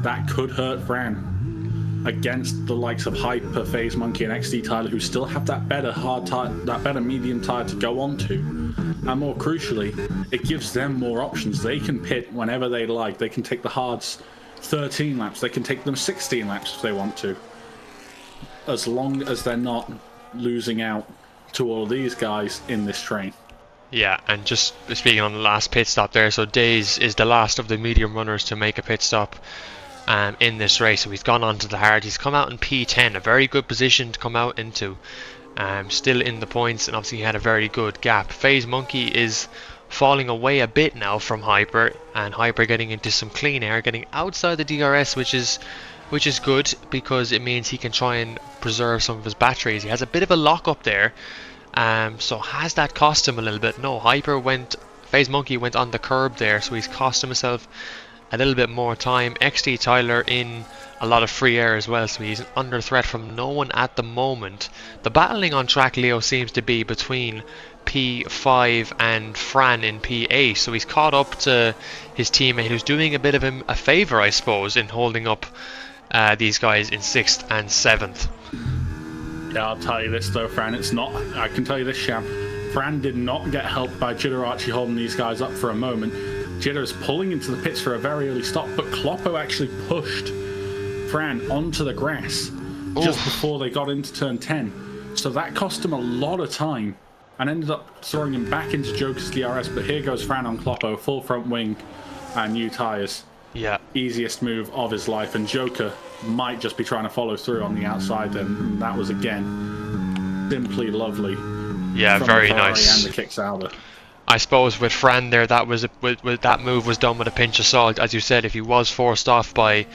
that could hurt Fran against the likes of Hyper, FaZe Monkey, and XD Tyler, who still have that better hard tire, that better medium tire to go on to. And more crucially, it gives them more options. They can pit whenever they like. They can take the hards 13 laps, they can take them 16 laps if they want to, as long as they're not losing out to all of these guys in this train. Yeah, and just speaking on the last pit stop there, so Days is the last of the medium runners to make a pit stop in this race, so he's gone on to the hard. He's come out in P10, a very good position to come out into, still in the points, and obviously he had a very good gap. FaZe Monkey is falling away a bit now from Hyper, and Hyper getting into some clean air, getting outside the DRS, which is good because it means he can try and preserve some of his batteries. He has a bit of a lock up there, so has that cost him a little bit? No, FaZe Monkey went on the curb there, so he's cost himself a little bit more time. XT Tyler in a lot of free air as well, so he's under threat from no one at the moment. The battling on track, Leo, seems to be between P5 and Fran in P8, so he's caught up to his teammate, who's doing a bit of him a favour, I suppose, in holding up these guys in 6th and 7th. Yeah, I'll tell you this though, Fran, it's not, I can tell you this, Sham, Fran did not get helped by Jitter Archie holding these guys up for a moment. Jitter is pulling into the pits for a very early stop, but Kloppo actually pushed Fran onto the grass just before they got into turn 10, so that cost him a lot of time and ended up throwing him back into Joker's DRS. But here goes Fran on Kloppo, full front wing and new tyres. Yeah. Easiest move of his life, and Joker might just be trying to follow through on the outside, and that was again simply lovely. Yeah, very nice. And the kick Sauber. I suppose with Fran there, that move was done with a pinch of salt. As you said, if he was forced off by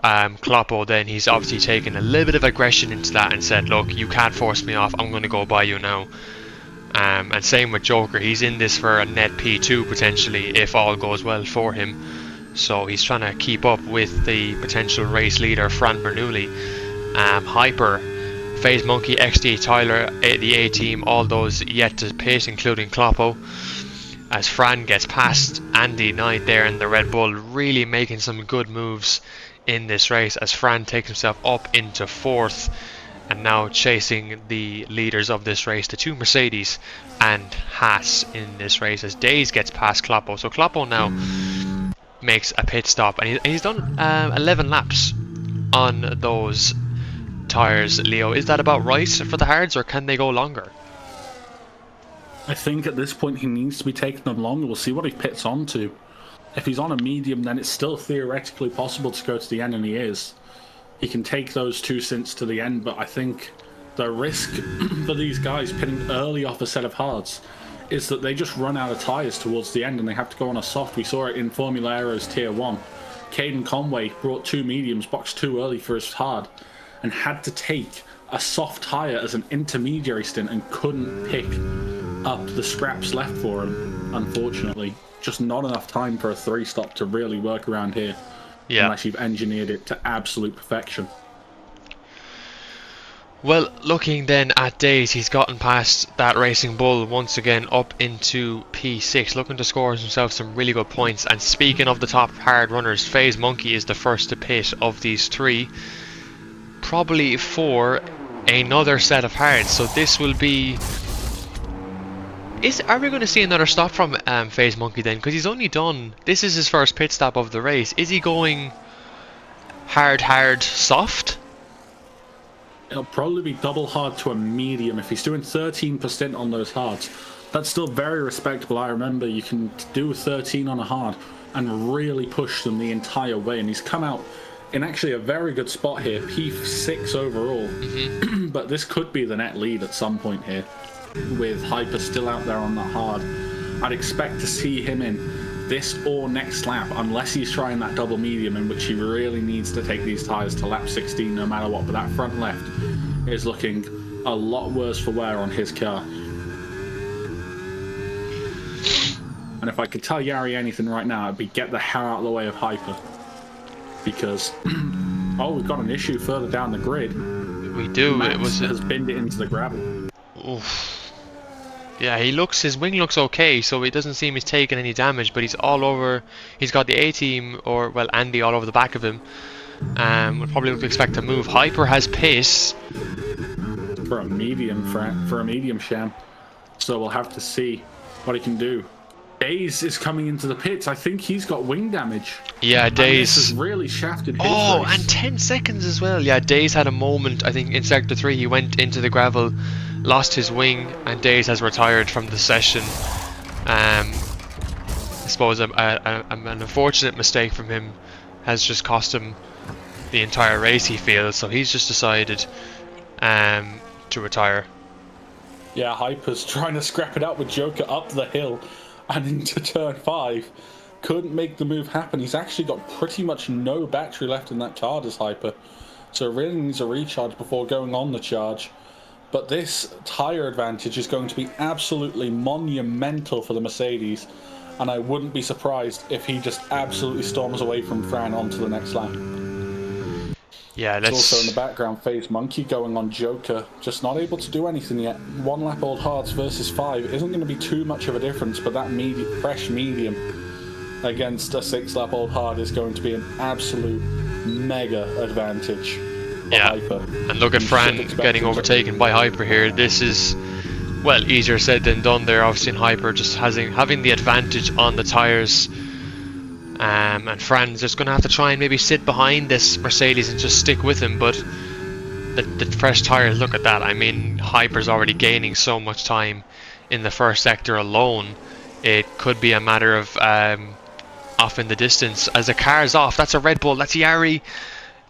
Kloppo, then he's obviously taken a little bit of aggression into that and said, look, you can't force me off, I'm going to go by you now. And same with Joker, he's in this for a net P2 potentially if all goes well for him, so he's trying to keep up with the potential race leader Fran Bernoulli. Hyper, FaZe Monkey, XD Tyler, the A team, all those yet to pit, including Kloppo, as Fran gets past Andy Knight there in the Red Bull, really making some good moves in this race as Fran takes himself up into 4th and now chasing the leaders of this race, the 2 Mercedes and Haas in this race, as Days gets past Kloppo. So Kloppo now makes a pit stop, and he's done 11 laps on those tyres. Leo, is that about right for the hards, or can they go longer? I think at this point he needs to be taking them longer. We'll see what he pits onto. If he's on a medium, then it's still theoretically possible to go to the end, and he is. He can take those 2 synths to the end, but I think the risk for these guys pitting early off a set of hards is that they just run out of tyres towards the end and they have to go on a soft. We saw it in Formula Aero's Tier 1. Caden Conway brought 2 mediums, boxed 2 early for his hard, and had to take a soft tyre as an intermediary stint and couldn't pick up the scraps left for him, unfortunately. Just not enough time for a 3-stop to really work around here. Yeah. Unless you've engineered it to absolute perfection. Well, looking then at Days, he's gotten past that Racing Bull once again up into P6, looking to score himself some really good points. And speaking of the top hard runners, FaZe Monkey is the first to pit of these 3, probably for another set of hards. So this will be... Are we going to see another stop from FaZe Monkey then? Because he's only done... This is his first pit stop of the race. Is he going hard, soft? It'll probably be double hard to a medium. If he's doing 13% on those hards, that's still very respectable. I remember you can do 13 on a hard and really push them the entire way. And he's come out in actually a very good spot here, P6 overall. But this could be the net lead at some point here, with Hyper still out there on that hard. I'd expect to see him in this or next lap, unless he's trying that double medium, in which he really needs to take these tyres to lap 16 no matter what. But that front left is looking a lot worse for wear on his car. And if I could tell Yari anything right now, it'd be get the hell out of the way of Hyper. Because, oh, we've got an issue further down the grid. We do. Max has binned it into the gravel. Oof. Yeah, his wing looks okay, so it doesn't seem he's taking any damage, but he's all over. He's got the A-team, or, well, Andy all over the back of him. We'll probably expect to move. Hyper has pace. For a medium sham. So we'll have to see what he can do. Days is coming into the pits. I think he's got wing damage. Yeah, Days. This has really shafted his Oh, race. and 10 seconds as well. Yeah, Days had a moment, I think, in Sector 3. He went into the gravel, lost his wing, and Days has retired from the session. I suppose an unfortunate mistake from him has just cost him the entire race, he feels. So he's just decided to retire. Yeah, Hyper's trying to scrap it out with Joker up the hill and into turn 5. Couldn't make the move happen. He's actually got pretty much no battery left in that car, does Hyper. So really needs a recharge before going on the charge. But this tyre advantage is going to be absolutely monumental for the Mercedes. And I wouldn't be surprised if he just absolutely storms away from Fran onto the next lap. Yeah, let's... Also in the background, FaZe Monkey going on Joker, just not able to do anything yet. 1 lap old hards versus 5 isn't going to be too much of a difference, but that fresh medium against a 6 lap old hard is going to be an absolute mega advantage for Hyper. And look at Fran getting overtaken by Hyper here. This is, well, easier said than done there. Obviously, in Hyper just having the advantage on the tyres. And Fran's just going to have to try and maybe sit behind this Mercedes and just stick with him. But the fresh tyres, look at that. I mean, Hyper's already gaining so much time in the first sector alone. It could be a matter of off in the distance as the car's off. That's a Red Bull. That's Yari.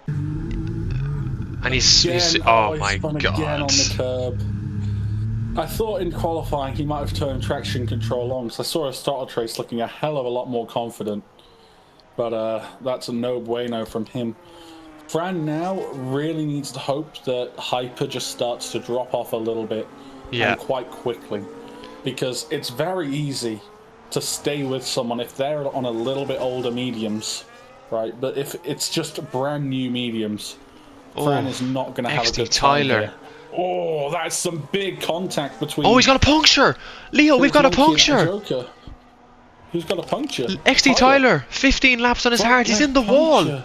And he's oh my god. Again on the curb. I thought in qualifying he might have turned traction control on, because I saw a starter trace looking a hell of a lot more confident. But that's a no bueno from him. Fran now really needs to hope that Hyper just starts to drop off a little bit, and quite quickly, because it's very easy to stay with someone if they're on a little bit older mediums, right? But if it's just brand new mediums, Fran is not going to have a good time here. Oh, that's some big contact between... Oh, he's got a puncture! Leo, we've got a puncture! Joker. Who's got a puncture? XT Tyler, 15 laps on his hard. He's in the wall.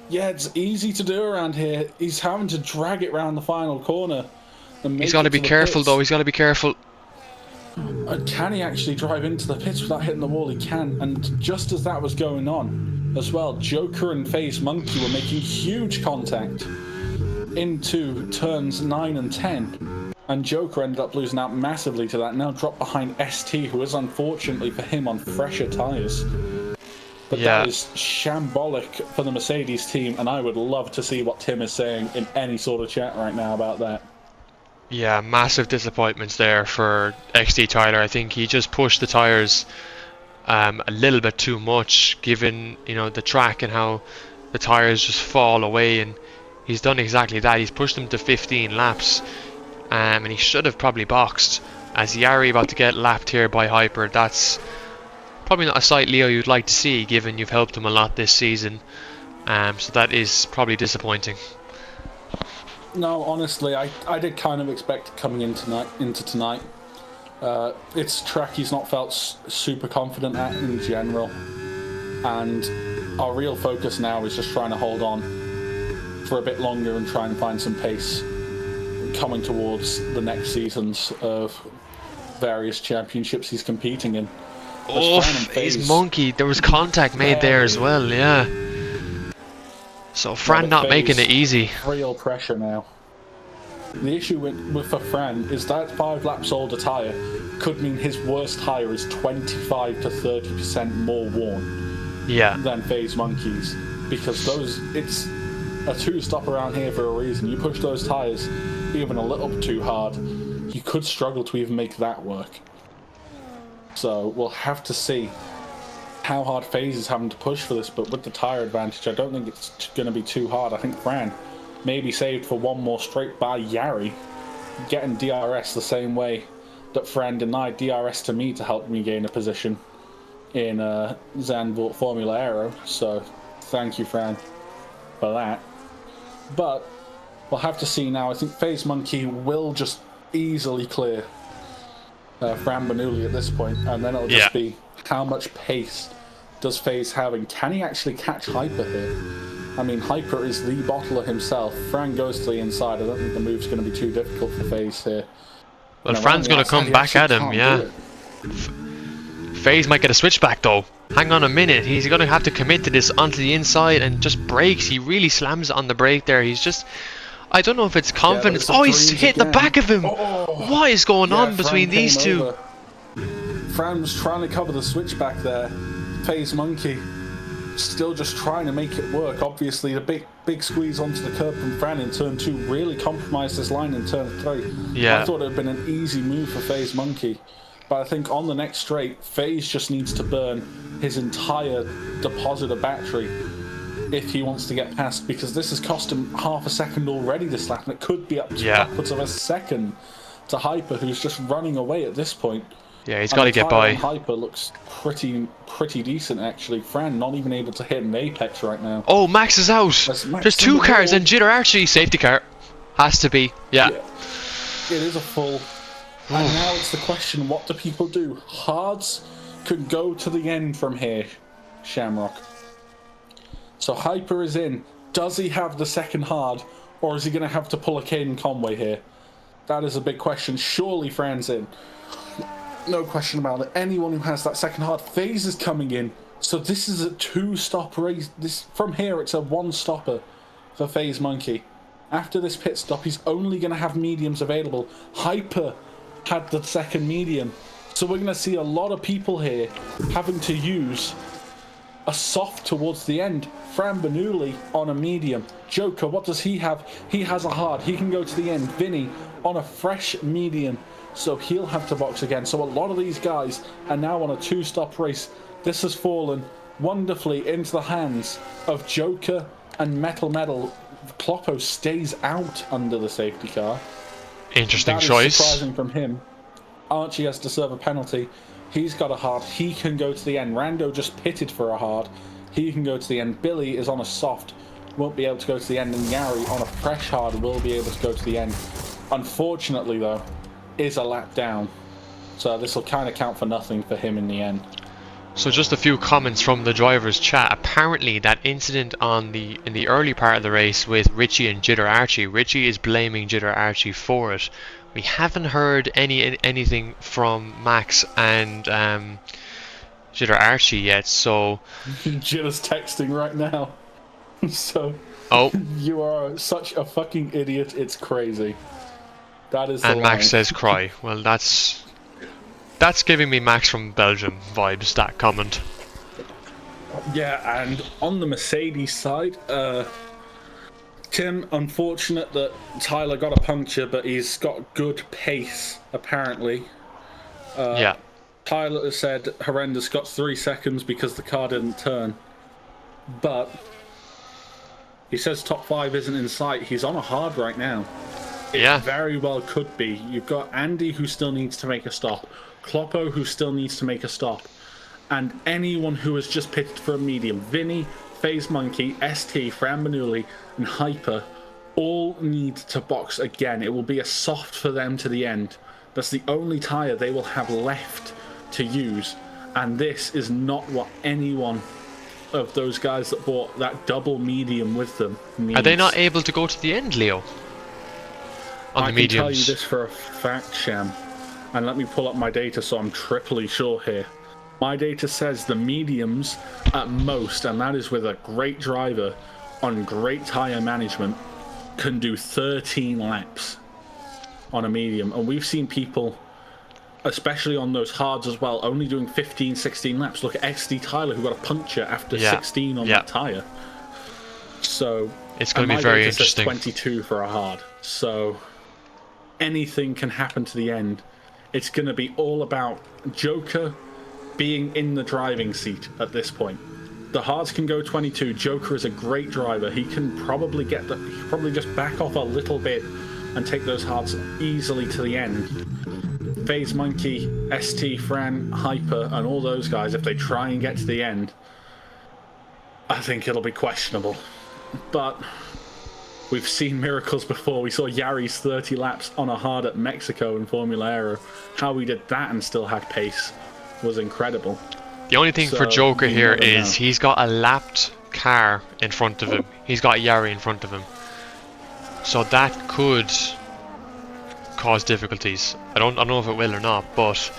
Yeah, it's easy to do around here. He's having to drag it round the final corner. He's got to be careful, though. He's got to be careful. Can he actually drive into the pits without hitting the wall? He can. And just as that was going on as well, Joker and FaZe Monkey were making huge contact into turns 9 and 10. And Joker ended up losing out massively to that. Now dropped behind ST, who is unfortunately for him on fresher tyres. But that is shambolic for the Mercedes team, and I would love to see what Tim is saying in any sort of chat right now about that. Yeah, massive disappointments there for XT Tyler. I think he just pushed the tyres a little bit too much, given the track and how the tyres just fall away, and he's done exactly that. He's pushed them to 15 laps, and he should have probably boxed. As Yari about to get lapped here by Hyper, that's probably not a sight, Leo, you'd like to see, given you've helped him a lot this season. So that is probably disappointing. No, honestly, I did kind of expect coming into tonight. It's a track he's not felt super confident at in general, and our real focus now is just trying to hold on for a bit longer and try and find some pace coming towards the next seasons of various championships he's competing in. Oh, he's monkey. There was contact made there as well, yeah. So Fran not making it easy. Real pressure now. The issue with for Fran is that 5 laps older tyre could mean his worst tyre is 25 to 30% more worn than FaZe Monkey's, because it's a 2-stop around here for a reason. You push those tyres even a little bit too hard, you could struggle to even make that work. So we'll have to see how hard FaZe is having to push for this, but with the tyre advantage, I don't think it's going to be too hard. I think Fran may be saved for one more straight by Yari, getting DRS the same way that Fran denied DRS to me to help me gain a position in Zandvoort Formula Aero. So thank you, Fran, for that. But we'll have to see now. I think FaZe Monkey will just easily clear Fran Bernoulli at this point, and then it'll just be how much pace does FaZe have, and can he actually catch Hyper here? I mean, Hyper is the bottler himself. Fran goes to the inside. I don't think the move's going to be too difficult for FaZe here. Well, Fran's going to come back at him, yeah. FaZe might get a switchback though. Hang on a minute, he's going to have to commit to this onto the inside and just brakes. He really slams on the brake there. He's just... I don't know if it's confidence. Oh, he's hit the back of him. What is going on between these two? Fran was trying to cover the switchback there. FaZe Monkey still just trying to make it work. Obviously, the big squeeze onto the curb from Fran in turn 2 really compromised this line in turn 3. Yeah. I thought it would have been an easy move for FaZe Monkey. But I think on the next straight, FaZe just needs to burn his entire deposit of battery if he wants to get past, because this has cost him half a second already this lap, and it could be up to upwards of a second to Hyper, who's just running away at this point. Yeah, he's got to get by. Hyper looks pretty decent, actually. Fran not even able to hit an apex right now. Oh, Max is out. There's 2 cars, and Jitter Archie, safety car. Has to be, yeah. It is a full. And now it's the question, what do people do? Hards could go to the end from here, Shamrock. So Hyper is in. Does he have the second hard, or is he going to have to pull a Caden Conway here? That is a big question. Surely Fran's in. No question about it. Anyone who has that second hard. FaZe is coming in. So this is a 2-stop race. From here, it's a 1-stopper for FaZe Monkey. After this pit stop, he's only going to have mediums available. Hyper had the second medium. So we're going to see a lot of people here having to use a soft towards the end. Fran Bernoulli on a medium. Joker, what does he have? He has a hard. He can go to the end. Vinny on a fresh medium. So he'll have to box again. So a lot of these guys are now on a 2-stop race. This has fallen wonderfully into the hands of Joker and Metal. Kloppo stays out under the safety car. Interesting choice. Surprising from him. Archie has to serve a penalty. He's got a hard. He can go to the end. Rando just pitted for a hard. He can go to the end. Billy is on a soft. Won't be able to go to the end. And Yari on a fresh hard will be able to go to the end. Unfortunately, though, is a lap down. So this will kind of count for nothing for him in the end. So just a few comments from the driver's chat. Apparently that incident in the early part of the race with Richie and Jitter Archie, Richie is blaming Jitter Archie for it. We haven't heard anything from Max and Jitter Archie yet, so... Jitter's texting right now. So... Oh. You are such a fucking idiot, it's crazy. That is the And Max line. says cry. Well, that's giving me Max from Belgium vibes, that comment. Yeah, and on the Mercedes side, Tim, unfortunate that Tyler got a puncture, but he's got good pace, apparently. Yeah. Tyler said horrendous, got 3 seconds because the car didn't turn. But he says top 5 isn't in sight. He's on a hard right now. It very well could be. You've got Andy, who still needs to make a stop. Kloppo, who still needs to make a stop. And anyone who has just pitched for a medium. Vinny, FaZe Monkey, ST, Fran Bernoulli, and Hyper all need to box again. It will be a soft for them to the end. That's the only tyre they will have left to use. And this is not what anyone of those guys that bought that double medium with them needs. Are they not able to go to the end, Leo? On the mediums? I can tell you this for a fact, Sham. And let me pull up my data so I'm triply sure here. My data says the mediums at most, and that is with a great driver on great tyre management, can do 13 laps on a medium. And we've seen people, especially on those hards as well, only doing 15, 16 laps. Look at XD Tyler, who got a puncture after 16 on that tyre. So it's going to be very interesting. 22 for a hard. So anything can happen to the end. It's going to be all about Joker being in the driving seat at this point. The hards can go 22. Joker is a great driver. He can probably he can probably just back off a little bit and take those hards easily to the end. FaZe Monkey, ST, Fran, Hyper, and all those guys, if they try and get to the end, I think it'll be questionable. But we've seen miracles before. We saw Yari's 30 laps on a hard at Mexico in Formula Aero. How he did that and still had pace was incredible. The only thing for Joker here is he's got a lapped car in front of him. He's got Yari in front of him. So that could cause difficulties. I don't know if it will or not, but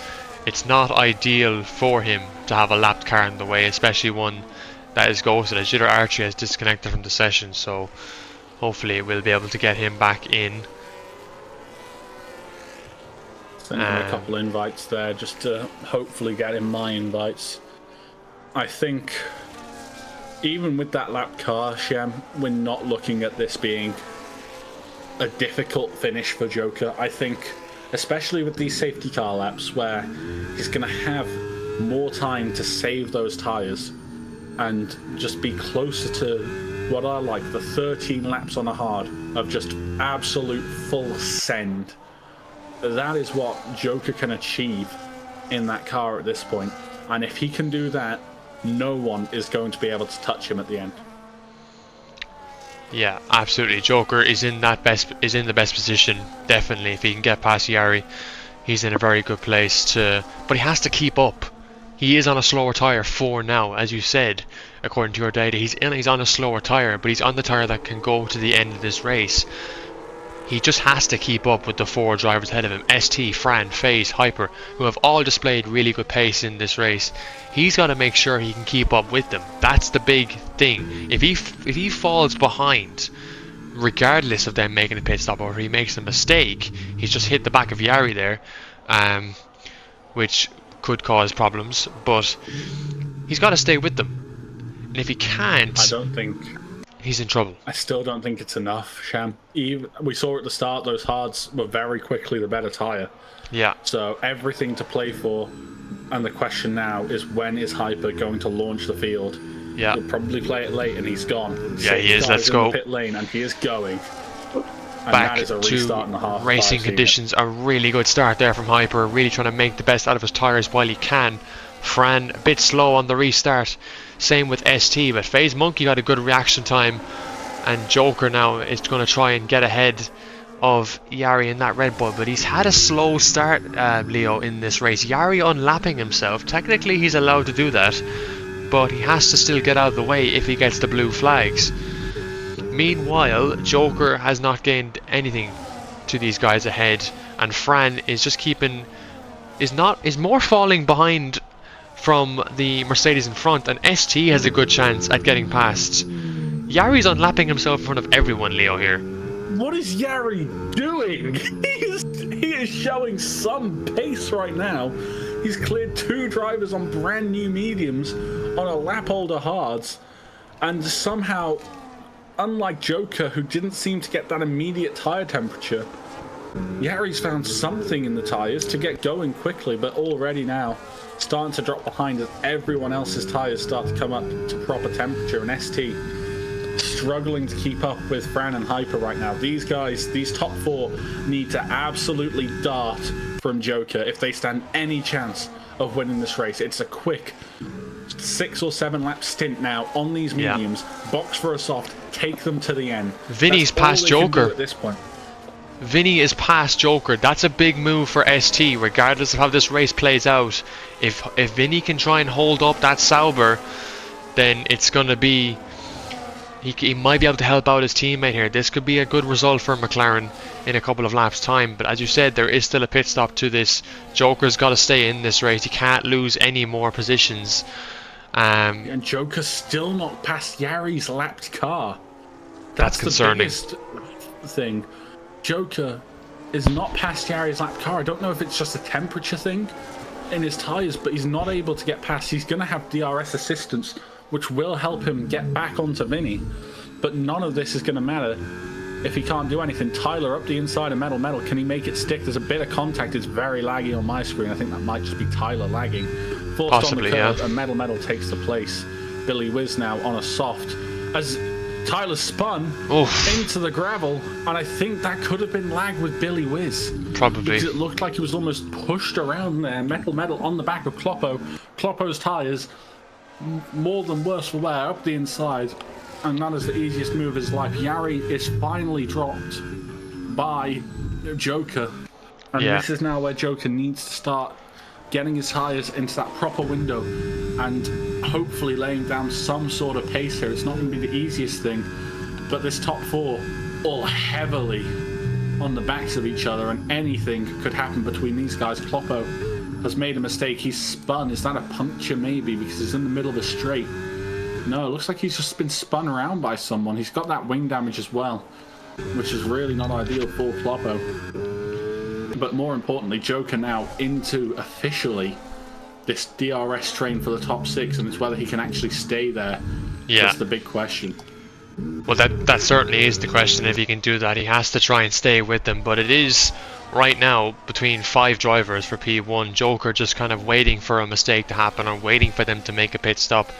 it's not ideal for him to have a lapped car in the way, especially one that is ghosted. As Jitter Archie has disconnected from the session, so hopefully we'll be able to get him back in. Sending a couple invites there just to hopefully get him my invites. I think even with that lap car, Shem, we're not looking at this being a difficult finish for Joker. I think, especially with these safety car laps, where he's going to have more time to save those tyres and just be closer to what are like the 13 laps on a hard of just absolute full send. That is what Joker can achieve in that car at this point. And if he can do that, no one is going to be able to touch him at the end. Yeah, absolutely. Joker is in the best position, definitely. If he can get past Yari, he's in a very good place but he has to keep up. He is on a slower tyre for now, as you said, according to your data. He's on a slower tyre, but he's on the tyre that can go to the end of this race. He just has to keep up with the 4 drivers ahead of him. ST, Fran, FaZe, Hyper, who have all displayed really good pace in this race. He's got to make sure he can keep up with them. That's the big thing. If he falls behind, regardless of them making a pit stop, or if he makes a mistake, he's just hit the back of Yari there, which could cause problems. But he's got to stay with them. And if he can't, I don't think he's in trouble. I still don't think it's enough, Sham. We saw at the start those hards were very quickly the better tyre. Yeah. So everything to play for, and the question now is when is Hyper going to launch the field? Yeah. He'll probably play it late and he's gone. Yeah, he is. Let's go. In the pit lane and he is going. And Back that is a restart in the half. Racing conditions. A really good start there from Hyper. Really trying to make the best out of his tyres while he can. Fran a bit slow on the restart. Same with ST, but FaZe Monkey got a good reaction time, and Joker now is going to try and get ahead of Yari in that Red Bull, but he's had a slow start, Leo, in this race. Yari unlapping himself. Technically he's allowed to do that, but he has to still get out of the way if he gets the blue flags. Meanwhile, Joker has not gained anything to these guys ahead, and Fran is just is more falling behind from the Mercedes in front, and ST has a good chance at getting past. Yari's unlapping himself in front of everyone, Leo, here. What is Yari doing? He is showing some pace right now. He's cleared 2 drivers on brand new mediums on a lap older hards, and somehow, unlike Joker, who didn't seem to get that immediate tyre temperature, Yari's found something in the tyres to get going quickly, but already now starting to drop behind as everyone else's tyres start to come up to proper temperature, and ST struggling to keep up with Fran and Hyper right now. These guys, these top 4, need to absolutely dart from Joker if they stand any chance of winning this race. It's a quick 6 or 7 lap stint now on these mediums. Box for a soft, take them to the end. Vinny's past Joker at this point. Vinny is past Joker. That's a big move for ST, regardless of how this race plays out. If Vinny can try and hold up that Sauber, then it's going to be... He might be able to help out his teammate here. This could be a good result for McLaren in a couple of laps' time. But as you said, there is still a pit stop to this. Joker's got to stay in this race. He can't lose any more positions. And Joker's still not past Yari's lapped car. That's concerning. The biggest thing. Joker is not past Yari's lapped car. I don't know if it's just a temperature thing in his tyres, but he's not able to get past. He's going to have DRS assistance, which will help him get back onto Vinny, but none of this is going to matter if he can't do anything. Tyler up the inside of Metal. Can he make it stick? There's a bit of contact. It's very laggy on my screen. I think that might just be Tyler lagging. Forced Possibly, on the curve, yeah. And Metal takes the place. Billy Wiz now on a soft as Tyler spun into the gravel, and I think that could have been lag with Billy Wiz. Probably. Because it looked like he was almost pushed around there. Metal on the back of Kloppo. Kloppo's tyres, more than worse for wear, up the inside, and that is the easiest move of his life. Yari is finally dropped by Joker, and this is now where Joker needs to start getting his tyres into that proper window and hopefully laying down some sort of pace here. It's not going to be the easiest thing, but this top 4 all heavily on the backs of each other, and anything could happen between these guys. Kloppo has made a mistake. He's spun. Is that a puncture? Maybe, because he's in the middle of a straight. No, it looks like he's just been spun around by someone. He's got that wing damage as well, which is really not ideal for Kloppo. But more importantly, Joker now into officially this DRS train for the top 6, and it's whether he can actually stay there. That's the big question. Well, that certainly is the question. If he can do that, he has to try and stay with them. But it is right now between 5 drivers for P1. Joker just kind of waiting for a mistake to happen, or waiting for them to make a pit stop.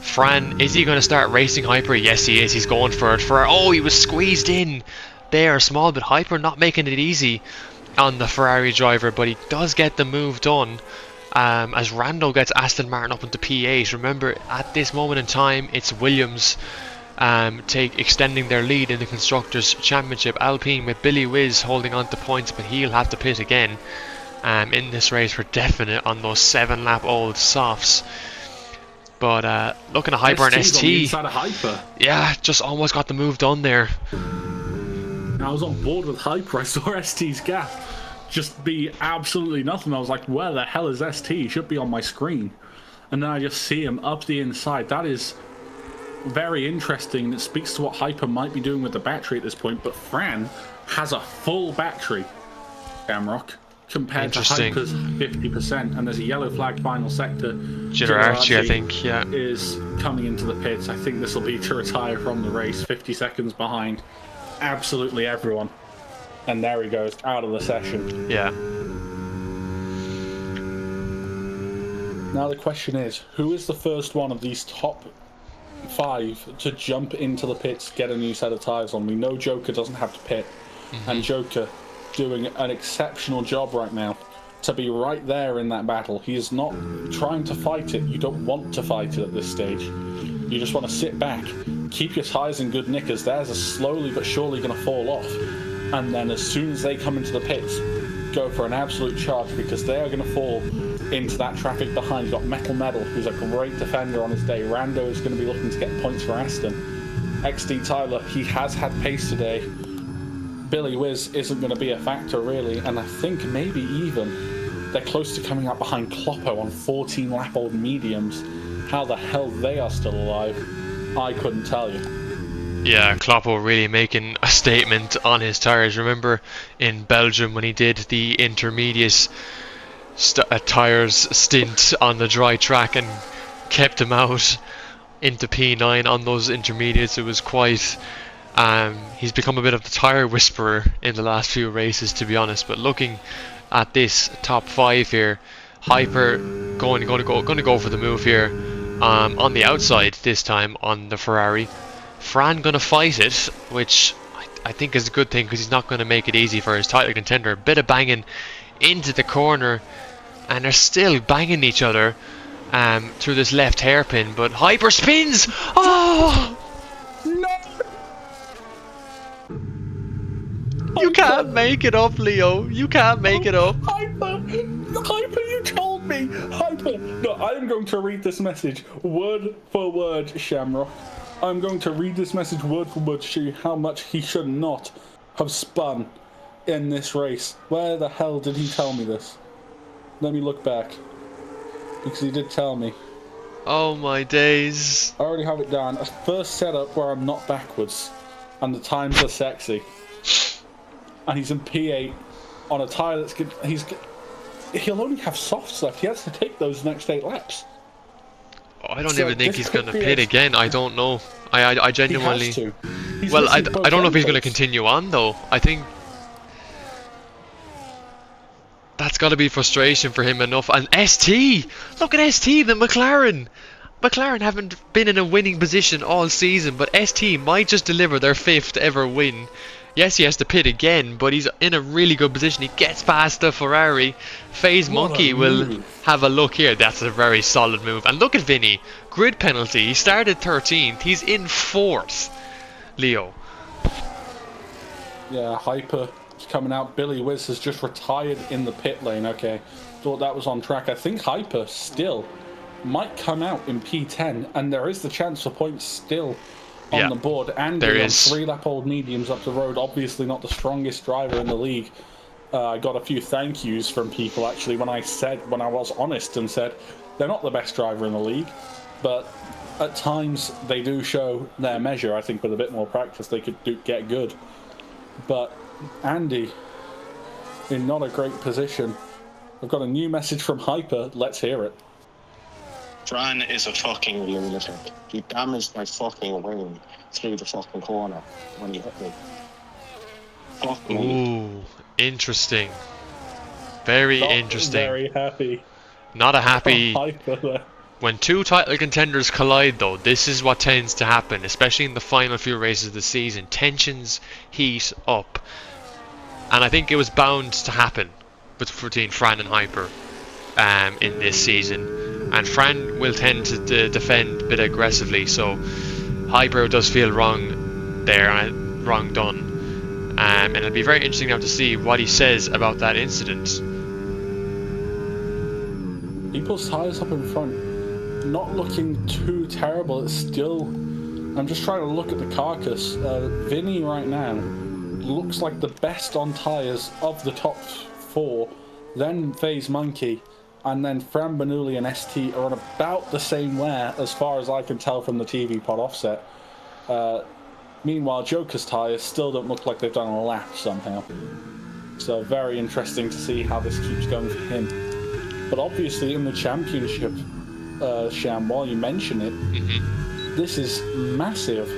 Fran, is he going to start racing Hyper? Yes, he is. He's going for it. Oh, he was squeezed in there, small bit. Hyper not making it easy on the Ferrari driver, but he does get the move done. As Rando gets Aston Martin up into P8. Remember, at this moment in time, it's Williams extending their lead in the Constructors' Championship. Alpine with Billy Wiz holding on to points, but he'll have to pit again in this race for definite on those 7-lap-old softs. But looking at Hyper and ST, inside of Hyper. Yeah, just almost got the move done there. I was on board with Hyper. I saw ST's gap just be absolutely nothing. I was like, where the hell is ST? He should be on my screen. And then I just see him up the inside. That is very interesting. It speaks to what Hyper might be doing with the battery at this point. But Fran has a full battery, Gamrock, compared to Hyper's 50%. And there's a yellow flag final sector. URC, I think, is coming into the pits. I think this will be to retire from the race. 50 seconds behind absolutely everyone. And there he goes, out of the session. Yeah. Now the question is, who is the first one of these top 5 to jump into the pits, get a new set of tyres on? We know Joker doesn't have to pit. And Joker doing an exceptional job right now to be right there in that battle. He is not trying to fight it. You don't want to fight it at this stage. You just want to sit back, keep your tyres in good knickers. Theirs are slowly but surely going to fall off. And then as soon as they come into the pits, go for an absolute charge, because they are going to fall into that traffic behind. You've got Metal, who's a great defender on his day. Rando is going to be looking to get points for Aston. XD Tyler, he has had pace today. Billy Wiz isn't going to be a factor, really. And I think maybe even they're close to coming up behind Kloppo on 14-lap-old mediums. How the hell they are still alive, I couldn't tell you. Yeah, Kloppo really making a statement on his tyres. Remember in Belgium when he did the intermediate tyres stint on the dry track and kept him out into P9 on those intermediates. It was quite... he's become a bit of the tyre whisperer in the last few races, to be honest. But looking at this top 5 here, Hyper going to go for the move here on the outside this time on the Ferrari. Fran going to fight it, which I think is a good thing because he's not going to make it easy for his title contender. A bit of banging into the corner, and they're still banging each other through this left hairpin, but Hyper spins! Oh! No! You can't make it up, Leo. You can't make it up. Hyper, you told me. Hyper. No, I am going to read this message word for word, Shamrock. I'm going to read this message word for word to show you how much he should not have spun in this race. Where the hell did he tell me this? Let me look back. Because he did tell me. Oh my days. I already have it down. A first setup where I'm not backwards. And the times are sexy. And he's in P8 on a tyre that's good. He'll only have softs left. He has to take those next 8 laps. Oh, I don't even think he's going to pit again. I don't know. I genuinely... He has to. Well, I don't know if he's going to continue on though. I think that's got to be frustration for him enough. And ST! Look at ST, the McLaren! McLaren haven't been in a winning position all season, but ST might just deliver their 5th ever win. Yes, he has to pit again, but he's in a really good position. He gets past the Ferrari. FaZe Monkey will have a look here. That's a very solid move. And look at Vinny. Grid penalty. He started 13th. He's in 4th. Leo. Yeah, Hyper is coming out. Billy Wiz has just retired in the pit lane. Okay, thought that was on track. I think Hyper still might come out in P10, and there is the chance for points still on the board. And there is 3-lap-old mediums up the road. Obviously not the strongest driver in the league. I got a few thank yous from people actually when I was honest and said they're not the best driver in the league, but at times they do show their measure. I think with a bit more practice they could get good. But Andy in not a great position. I've got a new message from Hyper. Let's hear it. Fran is a fucking lunatic. He damaged my fucking wing through the fucking corner when he hit me. Fuck me. Ooh, interesting. Very interesting. Very happy. Not a happy... Hyper there. When two title contenders collide though, this is what tends to happen, especially in the final few races of the season. Tensions heat up. And I think it was bound to happen between Fran and Hyper in this season. And Fran will tend to defend a bit aggressively, so Hyper does feel wrong there, and wrong done. And it'll be very interesting now to see what he says about that incident. He pulls tyres up in front, not looking too terrible. It's still... I'm just trying to look at the carcass. Vinny right now looks like the best on tyres of the top 4, then FaZe Monkey, and then Fran Bernoulli and ST are on about the same wear as far as I can tell from the TV pod offset. Meanwhile, Joker's tyres still don't look like they've done a lap somehow. So very interesting to see how this keeps going for him. But obviously in the championship, Sham, while you mention it, this is massive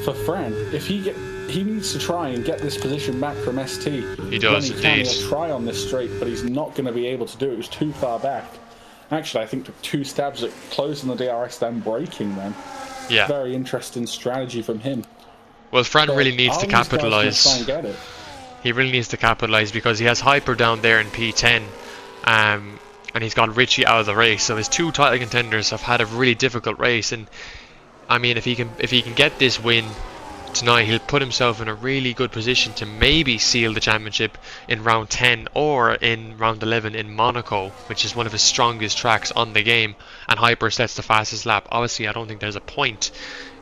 for Fran. If he needs to try and get this position back from ST. He does indeed. He'll try on this straight, but he's not going to be able to do it. It was too far back. Actually, I think took 2 stabs at closing the DRS, then braking then. Yeah. Very interesting strategy from him. Well, Fran really needs to capitalise. Try and get it. He really needs to capitalise because he has Hyper down there in P10, and he's got Richie out of the race. So his 2 title contenders have had a really difficult race, and I mean, if he can get this win tonight, he'll put himself in a really good position to maybe seal the championship in round 10 or in round 11 in Monaco, which is one of his strongest tracks on the game, and Hyper sets the fastest lap. Obviously, I don't think there's a point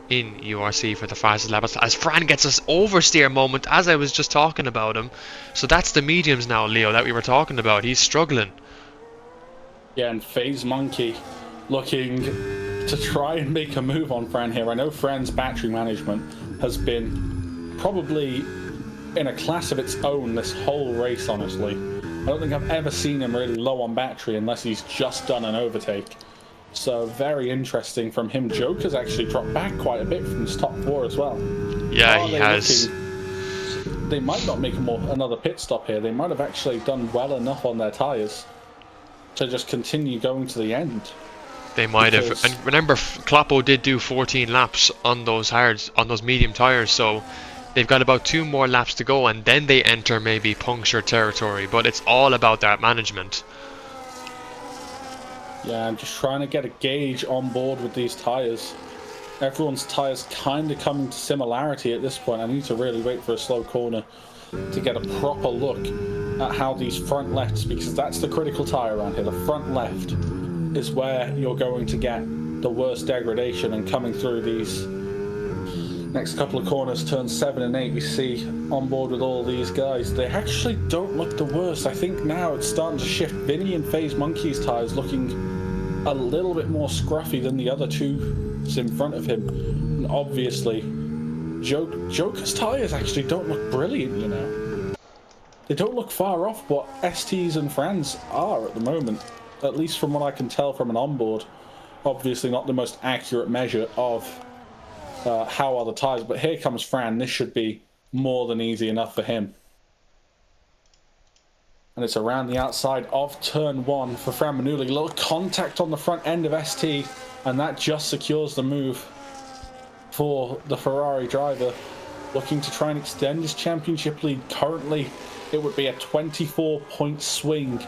in URC for the fastest lap, as Fran gets this oversteer moment as I was just talking about him. So that's the mediums now, Leo, that we were talking about. He's struggling. Yeah, and FaZe Monkey looking to try and make a move on Fran here. I know Fran's battery management has been probably in a class of its own this whole race, honestly. I don't think I've ever seen him really low on battery unless he's just done an overtake. So very interesting from him. Joker's actually dropped back quite a bit from his top 4 as well. Yeah, he has. They might not make another pit stop here. They might have actually done well enough on their tyres to just continue going to the end. They might have. And remember, Kloppo did do 14 laps on those medium tyres, so they've got about 2 more laps to go, and then they enter maybe puncture territory. But it's all about that management. Yeah, I'm just trying to get a gauge on board with these tyres. Everyone's tyres kind of coming to similarity at this point. I need to really wait for a slow corner to get a proper look at how these front lefts, because that's the critical tyre around here. The front left is where you're going to get the worst degradation, and coming through these next couple of corners, turns 7 and 8, we see on board with all these guys. They actually don't look the worst. I think now it's starting to shift. Vinny and FaZe Monkey's tyres looking a little bit more scruffy than the other two in front of him. And obviously, Joker's tyres actually don't look brilliant, you know. They don't look far off what ST's and Fran's are at the moment, at least from what I can tell from an onboard. Obviously not the most accurate measure of how are the tyres, but here comes Fran. This should be more than easy enough for him. And it's around the outside of turn 1 for Fran Manuli. Little contact on the front end of ST, and that just secures the move for the Ferrari driver, looking to try and extend his championship lead. Currently, it would be a 24-point swing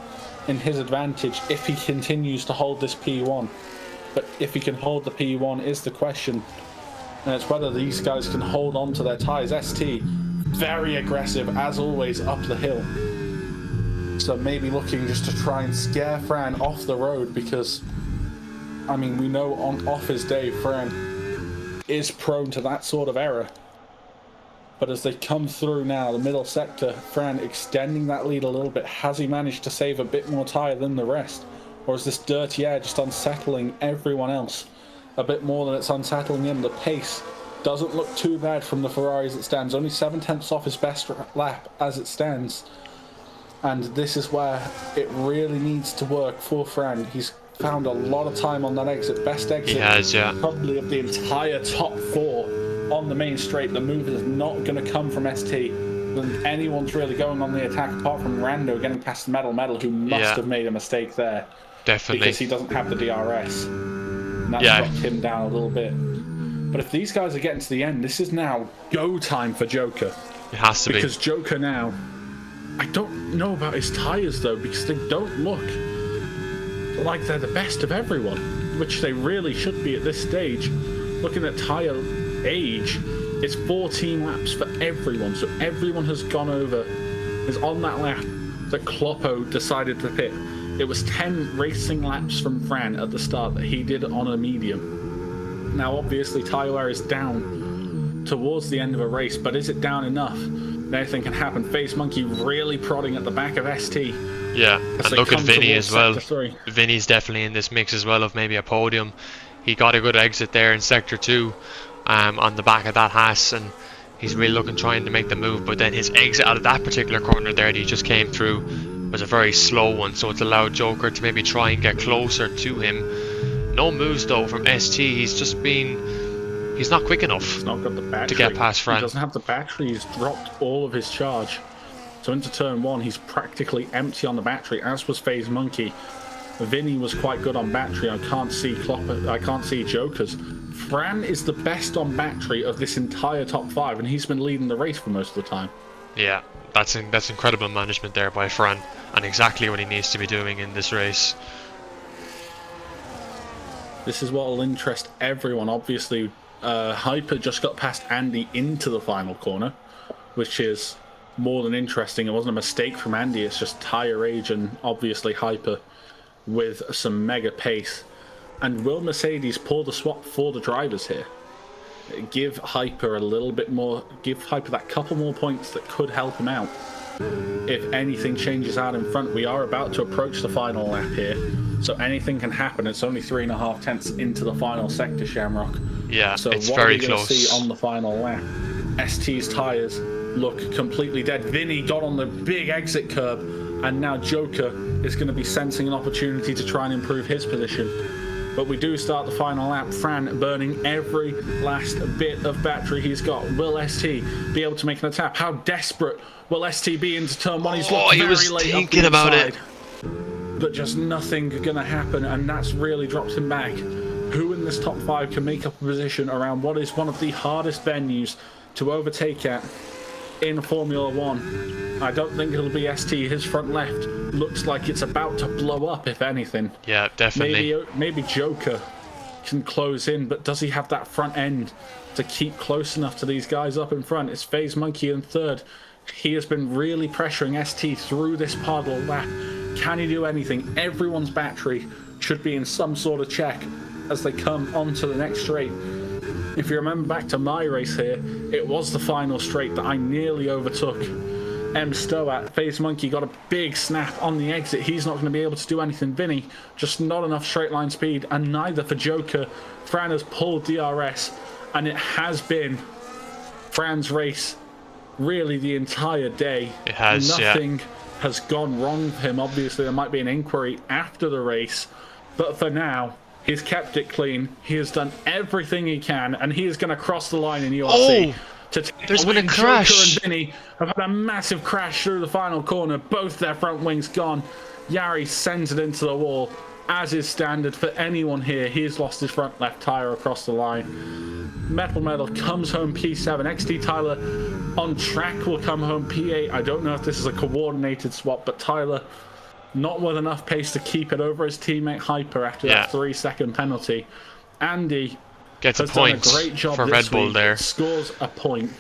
in his advantage if he continues to hold this P1. But if he can hold the P1 is the question. And it's whether these guys can hold on to their tyres. ST, very aggressive, as always, up the hill. So maybe looking just to try and scare Fran off the road, because, I mean, we know off his day, Fran is prone to that sort of error. But as they come through now, the middle sector, Fran extending that lead a little bit. Has he managed to save a bit more tyre than the rest? Or is this dirty air just unsettling everyone else a bit more than it's unsettling him? The pace doesn't look too bad from the Ferrari as it stands. Only 7/10 off his best lap as it stands. And this is where it really needs to work for Fran. He's found a lot of time on that exit. Best exit he has, yeah, probably of the entire top 4 on the main straight. The move is not going to come from ST. And anyone's really going on the attack apart from Rando getting past Metal, who must have made a mistake there. Definitely. Because he doesn't have the DRS. And that's dropped him down a little bit. But if these guys are getting to the end, this is now go time for Joker. It has to be. Because Joker now, I don't know about his tyres though, because they don't look like they're the best of everyone, which they really should be at this stage. Looking at tyre age, it's 14 laps for everyone, so everyone has gone over, is on that lap that Kloppo decided to pit. It was 10 racing laps from Fran at the start that he did on a medium. Now obviously tyre wear is down towards the end of a race, but is it down enough? Anything can happen. FaZe Monkey really prodding at the back of ST. Yeah, and look at Vinny as well. Sector 3. Vinny's definitely in this mix as well of maybe a podium. He got a good exit there in sector 2 on the back of that Haas, and he's really looking trying to make the move, but then his exit out of that particular corner there that he just came through was a very slow one, so it's allowed Joker to maybe try and get closer to him. No moves though from ST. He's not quick enough. He's not got the battery to get past Fran. He doesn't have the battery. He's dropped all of his charge. So into turn 1, he's practically empty on the battery, as was FaZe Monkey. Vinny was quite good on battery. I can't see Klopper. I can't see Joker's. Fran is the best on battery of this entire top 5, and he's been leading the race for most of the time. Yeah, that's incredible management there by Fran, and exactly what he needs to be doing in this race. This is what will interest everyone. Obviously, Hyper just got past Andy into the final corner, which is more than interesting. It wasn't a mistake from Andy, it's just tyre age and obviously Hyper with some mega pace. And will Mercedes pull the swap for the drivers here? Give Hyper a little bit more, give Hyper that couple more points that could help him out if anything changes out in front. We are about to approach the final lap here, So anything can happen. It's only 3.5 tenths into the final sector, Shamrock. Yeah, So it's what very are we going to close. see on the final lap? ST's tyres look completely dead. Vinny got on the big exit curb, and now Joker is going to be sensing an opportunity to try and improve his position. But we do start the final lap. Fran burning every last bit of battery he's got. Will ST be able to make an attack? How desperate will ST be into turn one? He's looked he very was late thinking up the about inside. it. But just nothing going to happen, and that's really dropped him back. Who in this top 5 can make up a position around what is one of the hardest venues to overtake at in Formula 1? I don't think it'll be ST. His front left looks like it's about to blow up, if anything. Yeah, definitely. Maybe Joker can close in, but does he have that front end to keep close enough to these guys up in front? It's FaZe Monkey in third. He has been really pressuring ST through this part of the lap. Can he do anything? Everyone's battery should be in some sort of check as they come onto the next straight. If you remember back to my race here, it was the final straight that I nearly overtook M. Stowe at. FaZe Monkey got a big snap on the exit. He's not going to be able to do anything. Vinny, just not enough straight line speed, and neither for Joker. Fran has pulled DRS, and it has been Fran's race really the entire day. It has, Nothing has gone wrong for him. Obviously, there might be an inquiry after the race, but for now, he's kept it clean. He has done everything he can, and he is going to cross the line in URC. There's been a crash. Joker and Vinny have had a massive crash through the final corner. Both their front wings gone. Yari sends it into the wall, as is standard for anyone here. He has lost his front left tyre across the line. Metal comes home P7. XT Tyler on track will come home P8. I don't know if this is a coordinated swap, but Tyler not with enough pace to keep it over his teammate Hyper after that 3-second penalty. Andy gets a has done point a great job for this Red Bull week, there. scores a point.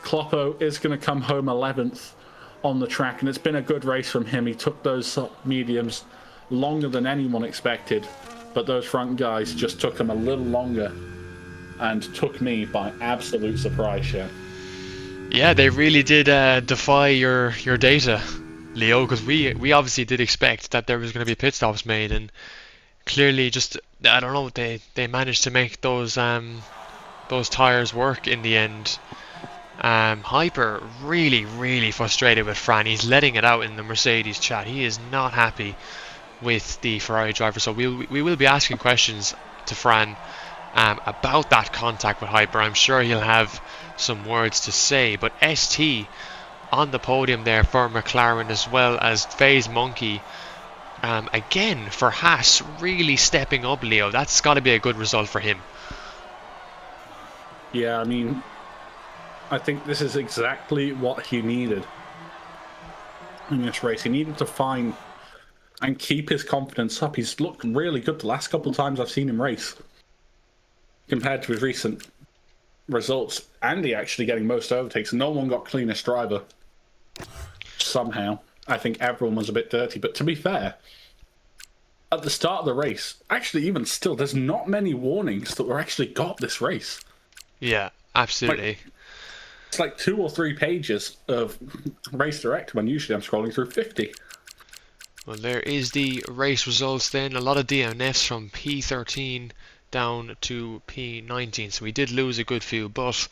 Kloppo is going to come home 11th on the track, and it's been a good race from him. He took those mediums longer than anyone expected, but those front guys just took him a little longer and took me by absolute surprise, Shane. Yeah, they really did defy your data, Leo, because we obviously did expect that there was going to be pit stops made, and clearly just, I don't know, they managed to make those tires work in the end. Hyper really frustrated with Fran. He's letting it out in the Mercedes chat. He is not happy with the Ferrari driver, so we will be asking questions to Fran about that contact with Hyper. I'm sure he'll have some words to say, but ST on the podium there for McLaren, as well as FaZe Monkey again for Haas, really stepping up, Leo. That's got to be a good result for him. Yeah, I mean, I think this is exactly what he needed in this race. He needed to find and keep his confidence up. He's looked really good the last couple of times I've seen him race compared to his recent results. Andy actually getting most overtakes. No one got cleanest driver somehow. I think everyone was a bit dirty, but to be fair, at the start of the race, actually even still, there's not many warnings that were actually got this race. Yeah, absolutely. It's like 2 or 3 pages of race direct when usually I'm scrolling through 50. Well, there is the race results then. A lot of DNFs from P13 down to P19, so we did lose a good few, but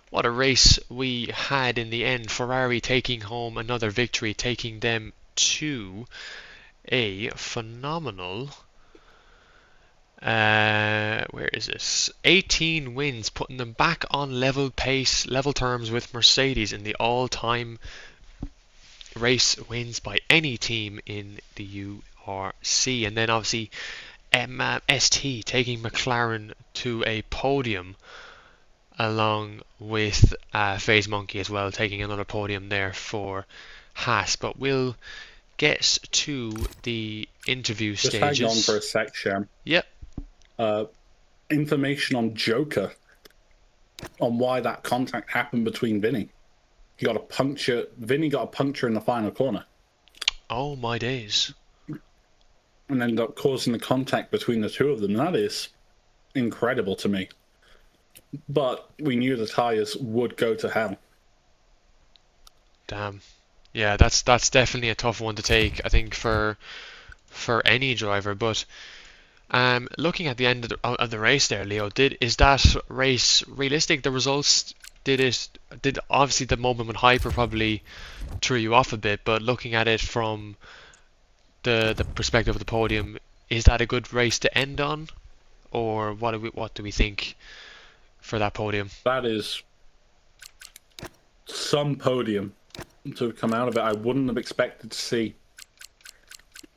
what a race we had in the end. Ferrari taking home another victory, taking them to a phenomenal where is this? 18 wins, putting them back on level terms with Mercedes in the all-time race wins by any team in the URC. And then obviously ST taking McLaren to a podium, along with FaZe Monkey as well, taking another podium there for Haas. But we'll get to the interview stages. Just hang on for a sec, Sham. Yep. Information on Joker, on why that contact happened between Vinny. He got a puncture. Vinny got a puncture in the final corner. Oh my days. And ended up causing the contact between the two of them. That is incredible to me. But we knew the tyres would go to hell. Damn. Yeah, that's definitely a tough one to take, I think, for for any driver. But looking at the end of the race there, Leo, is that race realistic? The results, did obviously the moment when Hyper probably threw you off a bit, but looking at it from the perspective of the podium, is that a good race to end on, or what do we think for that podium? That is some podium to have come out of it. I wouldn't have expected to see,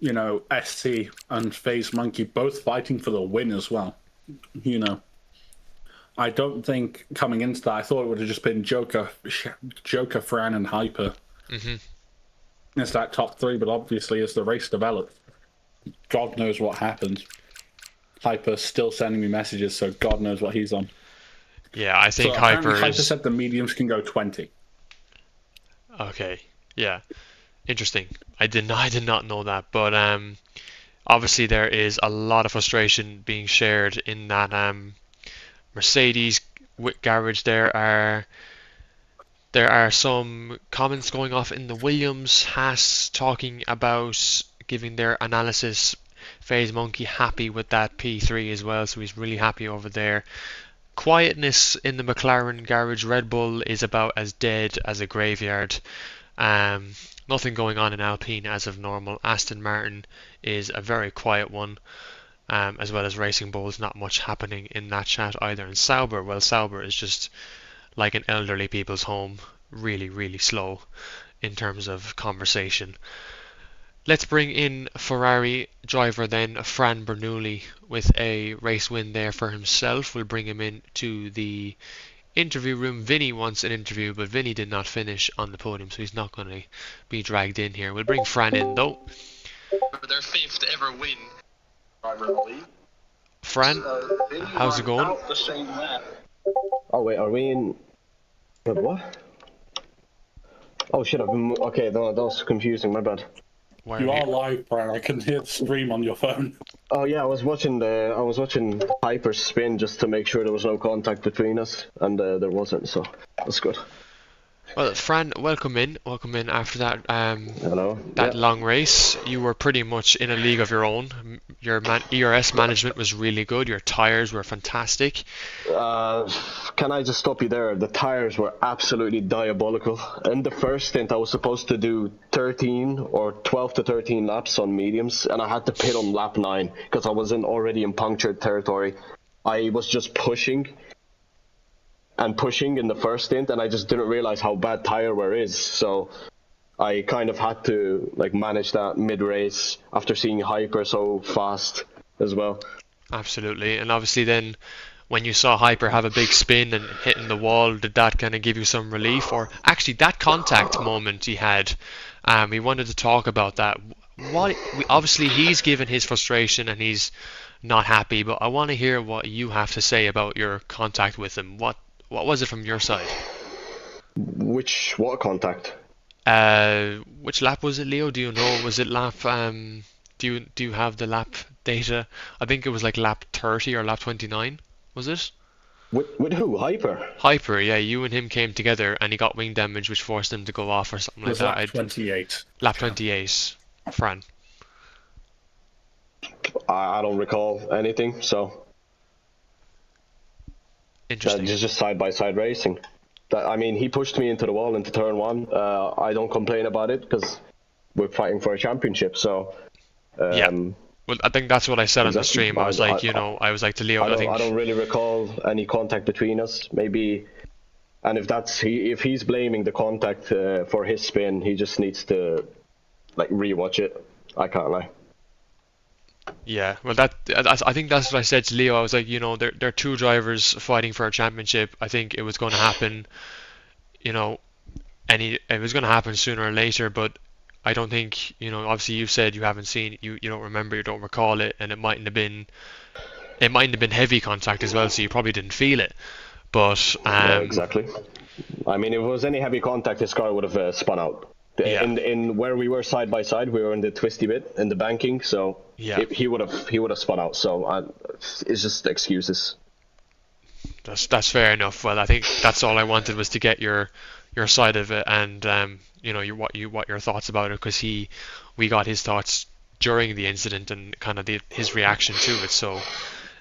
ST and FaZe Monkey both fighting for the win as well. I don't think coming into that, I thought it would have just been Joker, Fran, and Hyper. It's that top three, but obviously as the race developed, God knows what happened. Hyper's still sending me messages, so God knows what he's on. Yeah, I think so Hyper said the mediums can go 20. Okay, yeah, interesting. I did not know that, but obviously there is a lot of frustration being shared in that Mercedes garage. There are some comments going off in the Williams. Haas talking about giving their analysis. FaZe Monkey happy with that P3 as well, so he's really happy over there. Quietness in the McLaren garage. Red Bull is about as dead as a graveyard. Nothing going on in Alpine as of normal. Aston Martin is a very quiet one, as well as Racing Bulls. Not much happening in that chat either. And Sauber, well, Sauber is just like an elderly people's home, really, really slow in terms of conversation. Let's bring in Ferrari driver then, Fran Bernoulli, with a race win there for himself. We'll bring him in to the interview room. Vinny wants an interview, but Vinny did not finish on the podium, so he's not going to be dragged in here. We'll bring Fran in though. Their 5th ever win, I believe. Fran, how's it going? Oh wait, are we in... What? Oh shit, okay, no, that was confusing, my bad. You are live, Brian. I can hear the stream on your phone. Oh yeah, I was watching Hyper spin just to make sure there was no contact between us, and there wasn't, so that's good. Well, Fran, welcome in after that Hello. long race. You were pretty much in a league of your own. Your ERS management was really good. Your tires were fantastic. Can I just stop you there? The tires were absolutely diabolical. In the first stint, I was supposed to do 13 or 12 to 13 laps on mediums, and I had to pit on lap 9 because I was already in punctured territory. I was just pushing in the first stint, and I just didn't realize how bad tire wear is, so I kind of had to manage that mid-race after seeing Hyper so fast as well. Absolutely. And obviously then when you saw Hyper have a big spin and hitting the wall, did that kind of give you some relief? Or actually that contact moment he had, we wanted to talk about that. Obviously he's given his frustration and he's not happy, but I want to hear what you have to say about your contact with him. What was it from your side? What contact? Which lap was it, Leo? Do you know? Was it lap? Do you have the lap data? I think it was like lap 30 or lap 29. Was it? With who? Hyper? Hyper, yeah. You and him came together, and he got wing damage, which forced him to go off or something like that. Lap 28. Lap 28. Fran. I don't recall anything, so. Interesting. It's just side-by-side racing. I mean, he pushed me into the wall into turn 1. I don't complain about it because we're fighting for a championship. So. Yeah. Well, I think that's what I said on the stream. I was like, I was like to Leo. I don't really recall any contact between us. Maybe, and if he's blaming the contact for his spin, he just needs to rewatch it. I can't lie. Yeah, well, I think that's what I said to Leo. I was like, there are two drivers fighting for a championship. I think it was going to happen, it was going to happen sooner or later. But I don't think, obviously you said you haven't seen, you don't remember, you don't recall it, and it mightn't have been heavy contact as well, so you probably didn't feel it. But yeah, exactly. I mean, if it was any heavy contact, his car would have spun out. Yeah. In where we were side by side, we were in the twisty bit in the banking, so yeah. he would have spun out. So it's just excuses. That's fair enough. Well, I think that's all I wanted was to get your side of it, and what your thoughts about it, because we got his thoughts during the incident and kind of his reaction to it. So,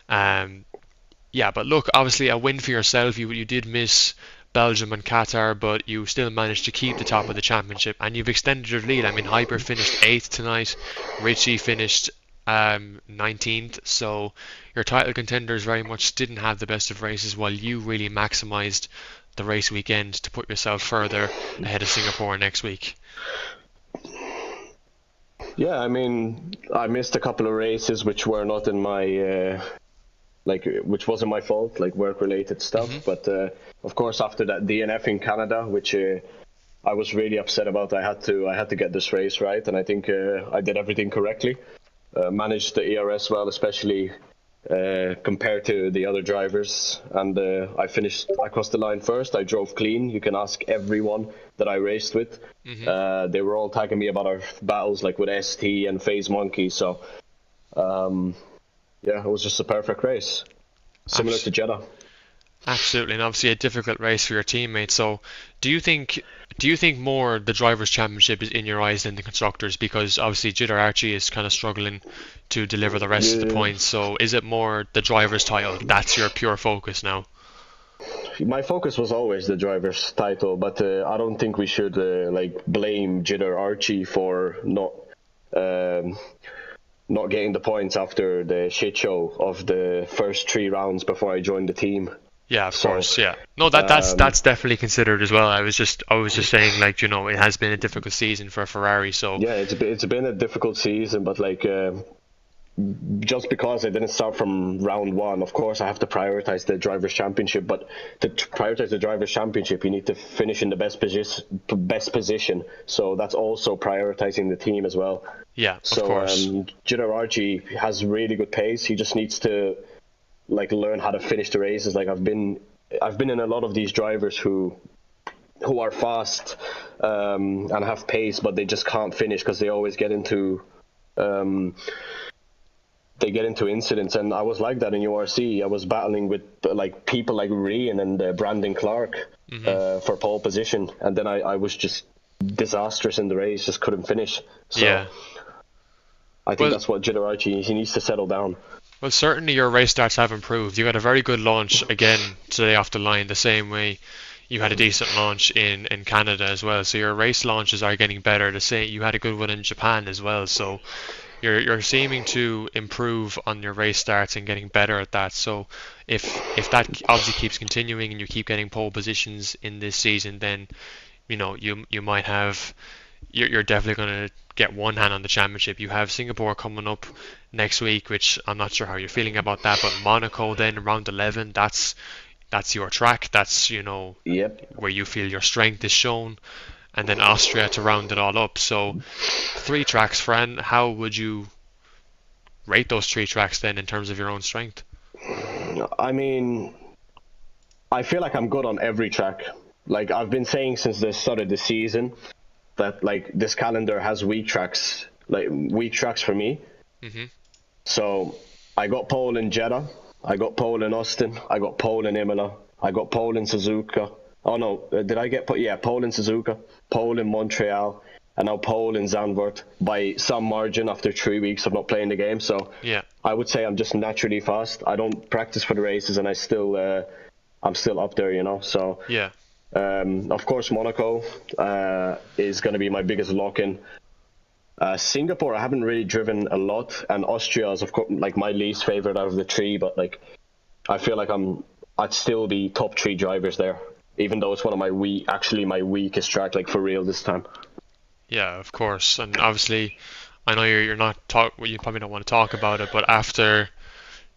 yeah, but look, obviously a win for yourself. You did miss Belgium and Qatar, but you still managed to keep the top of the championship, and you've extended your lead. I mean, Hyper finished 8th tonight, Richie finished 19th, so your title contenders very much didn't have the best of races, while you really maximised the race weekend to put yourself further ahead of Singapore next week. Yeah, I mean, I missed a couple of races which were not in my which wasn't my fault, like work-related stuff. But of course, after that DNF in Canada, which I was really upset about, I had to get this race right, and I think I did everything correctly. Managed the ERS well, especially compared to the other drivers, and I crossed the line first. I drove clean. You can ask everyone that I raced with. They were all tagging me about our battles, like with ST and FaZe Monkey. So yeah, it was just a perfect race, similar to Jeddah. Absolutely, and obviously a difficult race for your teammates. So, do you think more the drivers' championship is in your eyes than the constructors? Because obviously Jitter Archie is kind of struggling to deliver the rest of the points. So, is it more the drivers' title? That's your pure focus now. My focus was always the driver's title, but I don't think we should blame Jitter Archie for not getting the points after the shit show of the first 3 rounds before I joined the team. Yeah, of course. Yeah, no, that's definitely considered as well. I was just saying, like, you know, it has been a difficult season for Ferrari. So yeah, it's been a difficult season, but like just because I didn't start from round 1, of course I have to prioritize the drivers' championship. But to prioritize the drivers' championship, you need to finish in the best position. So that's also prioritizing the team as well. Yeah, of course. Jitter Archie has really good pace. He just needs to learn how to finish the races. Like I've been in a lot of these drivers who are fast and have pace, but they just can't finish because they always get into incidents. And I was like that in URC. I was battling with people like Rian and Brandon Clark for pole position, and then I was just disastrous in the race, just couldn't finish. So yeah, I think that's what Jitter Archie, he needs to settle down. Well, certainly your race starts have improved. You had a very good launch again today off the line, the same way you had a decent launch in Canada as well. So your race launches are getting better. The same, you had a good one in Japan as well. So you're seeming to improve on your race starts and getting better at that. So if that obviously keeps continuing and you keep getting pole positions in this season, then you know you might have. You're definitely going to get one hand on the championship. You have Singapore coming up next week, which I'm not sure how you're feeling about that, but Monaco then round 11, that's your track. That's, you know, where you feel your strength is shown, and then Austria to round it all up. So 3 tracks, Fran. How would you rate those 3 tracks then in terms of your own strength? I mean, I feel like I'm good on every track. Like I've been saying since the start of the season, that like this calendar has weak tracks for me. So I got pole in Jeddah, I got pole in Austin, I got pole in Imola, I got pole in Suzuka. Oh no, did I get pole in Suzuka, pole in Montreal, and now pole in Zandvoort by some margin after 3 weeks of not playing the game. So yeah, I would say I'm just naturally fast. I don't practice for the races, and I'm still up there, you know. So yeah. Of course, Monaco is going to be my biggest lock-in. Singapore, I haven't really driven a lot, and Austria is, of course, like my least favorite out of the 3. But like, I feel like I'd still be top 3 drivers there, even though it's one of my my weakest track, like for real this time. Yeah, of course, and obviously, I know you probably don't want to talk about it, but after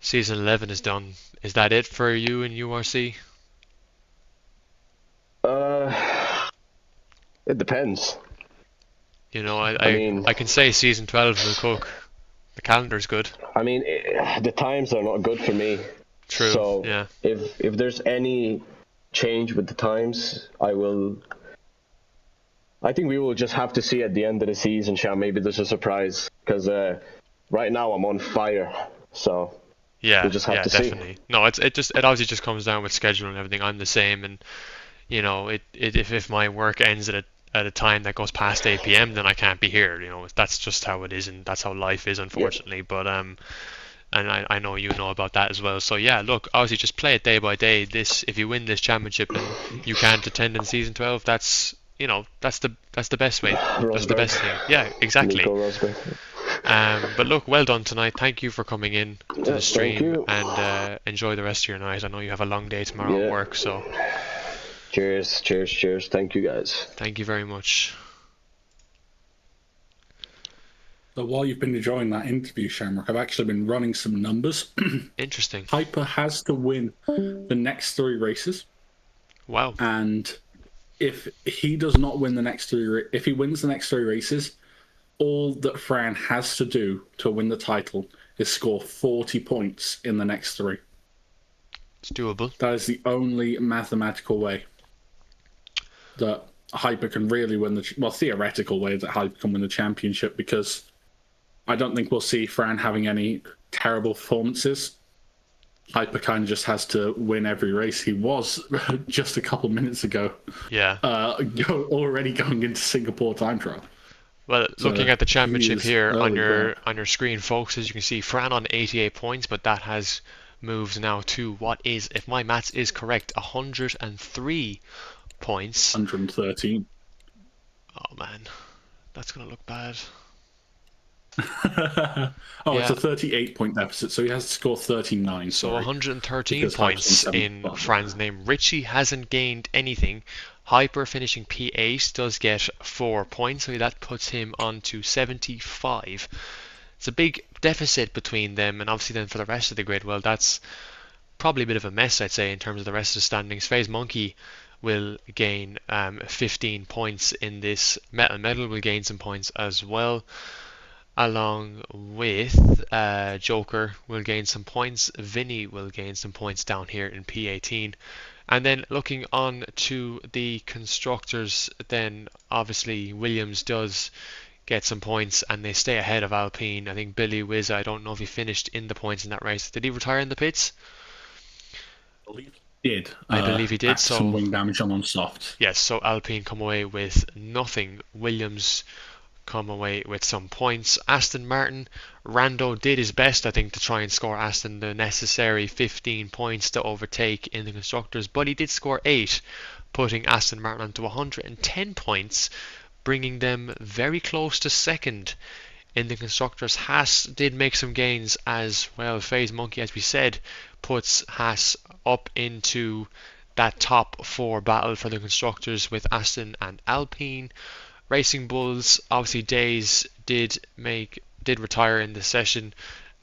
season 11 is done, is that it for you in URC? It depends. You know, I can say season 12 will cook. The calendar's good. I mean, the times are not good for me. True. So yeah. If there's any change with the times, I think we will just have to see at the end of the season, Sham. Maybe there's a surprise, because right now I'm on fire. So yeah, we'll just have to definitely. See. No, it obviously just comes down with schedule and everything. I'm the same, and you know, if my work ends at at a time that goes past 8 p.m., then I can't be here. That's just how it is, and that's how life is, unfortunately. But and I know you know about that as well. So yeah, look, obviously just play it day by day. If you win this championship and you can't attend in season 12, that's the best way. That's the best thing. Yeah, exactly. But look, well done tonight. Thank you for coming in to the stream, and enjoy the rest of your night. I know you have a long day tomorrow at work, so. Cheers. Thank you, guys. Thank you very much. So while you've been enjoying that interview, Shamrock, I've actually been running some numbers. Interesting. Hyper has to win the next 3 races. Wow. And if he does not win the next 3, if he wins the next 3 races, all that Fran has to do to win the title is score 40 points in the next 3. It's doable. That is the only mathematical way that Hyper can really win theoretical way that Hyper can win the championship, because I don't think we'll see Fran having any terrible performances. Hyper kind of just has to win every race. He was just a couple minutes ago. Yeah. Already going into Singapore time trial. Well, looking at the championship here on your screen, folks, as you can see, Fran on 88 points, but that has moved now to what is, if my maths is correct, 103 points. 113. Oh man, that's gonna look bad. It's a 38-point deficit, so he has to score 39. So 113 points in Fran's name. Richie hasn't gained anything. Hyper finishing P8 does get 4 points, so that puts him on to 75. It's a big deficit between them, and obviously then for the rest of the grid, well, that's probably a bit of a mess, I'd say, in terms of the rest of the standings. FaZe Monkey will gain 15 points in this. Metal will gain some points as well, along with Joker will gain some points. Vinny will gain some points down here in P18. And then looking on to the constructors, then obviously Williams does get some points and they stay ahead of Alpine. I think Billy Wiz, I don't know if he finished in the points in that race. Did he retire in the pits? I believe he did. I believe he did. So some wing damage on soft. Yes, so Alpine come away with nothing. Williams come away with some points. Aston Martin, Rando did his best, I think, to try and score Aston the necessary 15 points to overtake in the constructors, but he did score 8, putting Aston Martin onto 110 points, bringing them very close to second in the constructors. Haas did make some gains as well. FaZe Monkey, as we said, puts Haas up into that top 4 battle for the constructors with Aston and Alpine. Racing Bulls, obviously Days did retire in the session,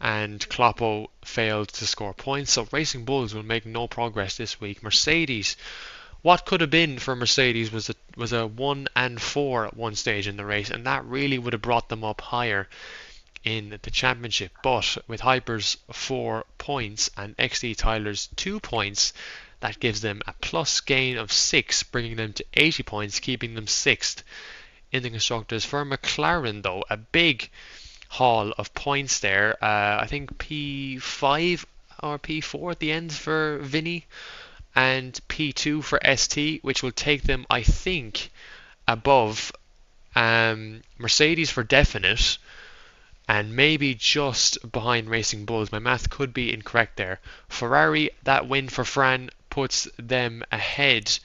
and Kloppo failed to score points, so Racing Bulls will make no progress this week. Mercedes, what could have been for Mercedes was a 1 and 4 at one stage in the race, and that really would have brought them up higher in the championship. But with Hyper's 4 points and XD Tyler's 2 points, that gives them a plus gain of 6, bringing them to 80 points, keeping them 6th in the constructors. For McLaren, though, a big haul of points there. I think P5 or P4 at the end for Vinny, and P2 for ST, which will take them, I think, above Mercedes for definite, and maybe just behind Racing Bulls. My math could be incorrect there. Ferrari, that win for Fran puts them ahead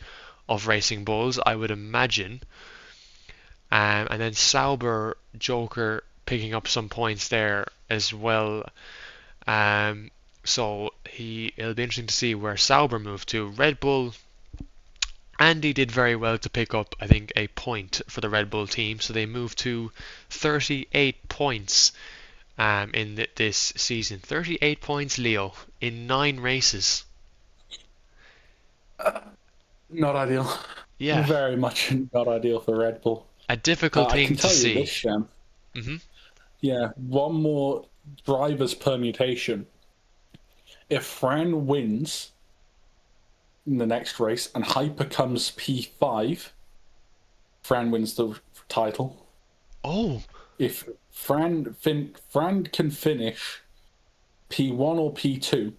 of Racing Bulls, I would imagine. And then Sauber, Joker picking up some points there as well. So it'll be interesting to see where Sauber moved to. Red Bull, Andy did very well to pick up, I think, a point for the Red Bull team. So they moved to 38 points in this season. 38 points, Leo, in 9 races. Not ideal. Yeah. Very much not ideal for Red Bull. A difficult thing to see. I can tell you this, Shem. Mm-hmm. Yeah, one more driver's permutation. If Fran wins in the next race and Hyper comes P5, Fran wins the title. Oh. If Fran can finish P1 or P2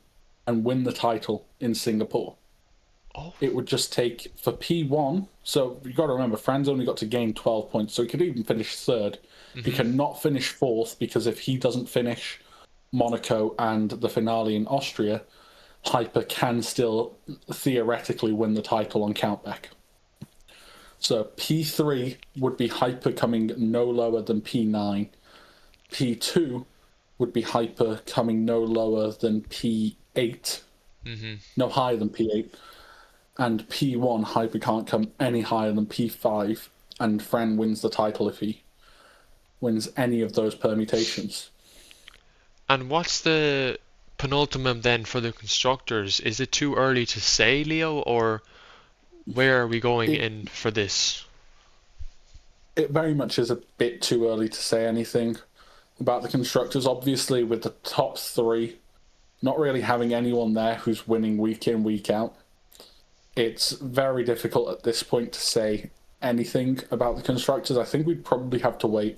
and win the title in Singapore. it would just take for P1. So you've got to remember, Fran's only got to gain 12 points, so he could even finish third. He cannot finish fourth because if he doesn't finish Monaco and the finale in Austria, Hyper can still theoretically win the title on countback. So P3 would be Hyper coming no lower than P9. P2 would be Hyper coming no lower than P8. No higher than P8. And P1, Hyper can't come any higher than P5. And Fran wins the title if he wins any of those permutations. And what's the penultimate then for the constructors? Is it too early to say, Leo, or where are we going in for this? It very much is a bit too early to say anything about the constructors. Obviously, with the top three not really having anyone there who's winning week in, week out, it's very difficult at this point to say anything about the constructors. I think we'd probably have to wait.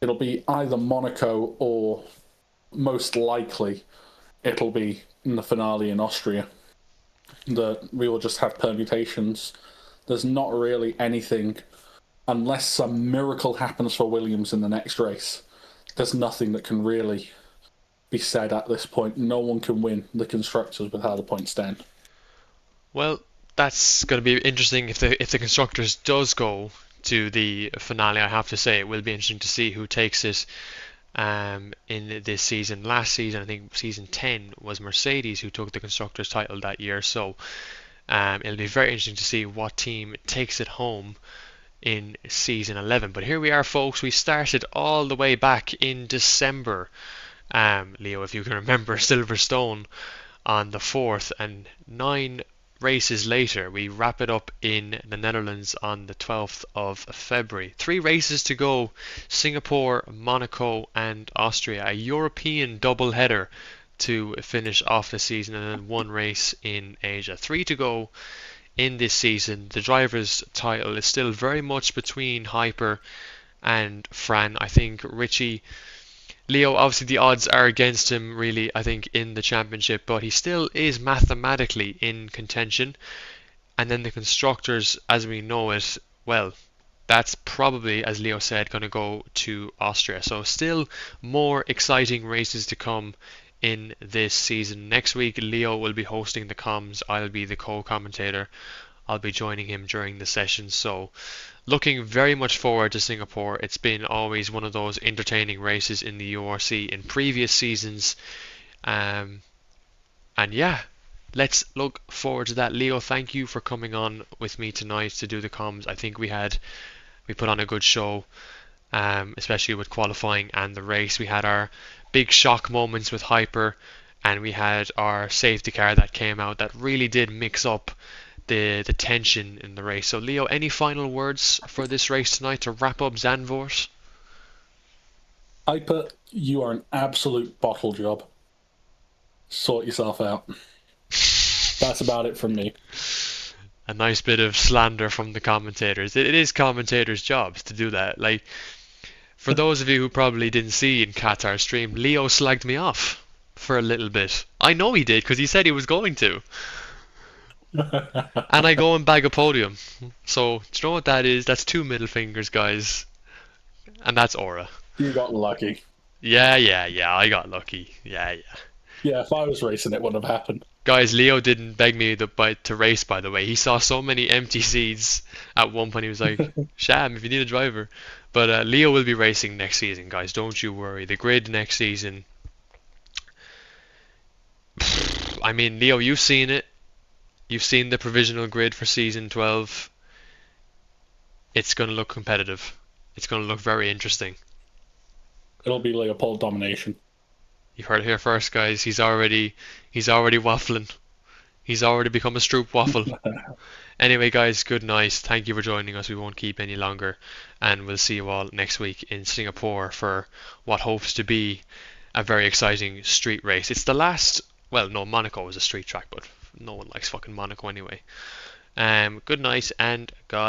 It'll be either Monaco or, most likely, it'll be in the finale in Austria. We will just have permutations. There's not really anything, unless some miracle happens for Williams in the next race. There's nothing that can really be said at this point. No one can win the constructors with how the points stand. Well, that's going to be interesting if the constructors does go to the finale. I have to say it will be interesting to see who takes it in this season. Last season, I think season 10 was Mercedes who took the constructors title that year, so it'll be very interesting to see what team takes it home in season 11. But here we are, folks. We started all the way back in December, Leo, if you can remember, Silverstone on the 4th, and 9 races later we wrap it up in the Netherlands on the 12th of February. 3 races to go: Singapore, Monaco and Austria. A European double header to finish off the season, and then 1 race in Asia. 3 to go in this season. The drivers' title is still very much between Hyper and Fran. I think Richie, Leo, obviously the odds are against him really, I think, in the championship, but he still is mathematically in contention. And then the constructors, as we know it, well, that's probably, as Leo said, going to go to Austria. So still more exciting races to come in this season. Next week, Leo will be hosting the comms. I'll be the co-commentator. I'll be joining him during the session. So looking very much forward to Singapore. It's been always one of those entertaining races in the URC in previous seasons. And yeah, let's look forward to that. Leo, thank you for coming on with me tonight to do the comms. I think we put on a good show, especially with qualifying and the race. We had our big shock moments with Hyper, and we had our safety car that came out that really did mix up the tension in the race. So Leo, any final words for this race tonight to wrap up Zandvoort? Hyper, you are an absolute bottle job. Sort yourself out. That's about it from me. A nice bit of slander from the commentators. It is commentators' jobs to do that. Like, for those of you who probably didn't see in Qatar stream, Leo slagged me off for a little bit. I know he did because he said he was going to. And I go and bag a podium. So, do you know what that is? That's 2 middle fingers, guys. And that's aura. You got lucky. Yeah, I got lucky. Yeah. Yeah, if I was racing, it wouldn't have happened. Guys, Leo didn't beg me to race, by the way. He saw so many empty seats at one point. He was like, Sham, if you need a driver. But Leo will be racing next season, guys. Don't you worry. The grid next season. I mean, Leo, you've seen it. You've seen the provisional grid for season 12. It's going to look competitive. It's going to look very interesting. It'll be Leopold domination. You heard it here first, guys. He's already waffling. He's already become a Stroop waffle. Anyway, guys, good night. Thank you for joining us. We won't keep any longer, and we'll see you all next week in Singapore for what hopes to be a very exciting street race. It's the last. Well, no, Monaco is a street track, but no one likes fucking Monaco anyway. Good night, and guys.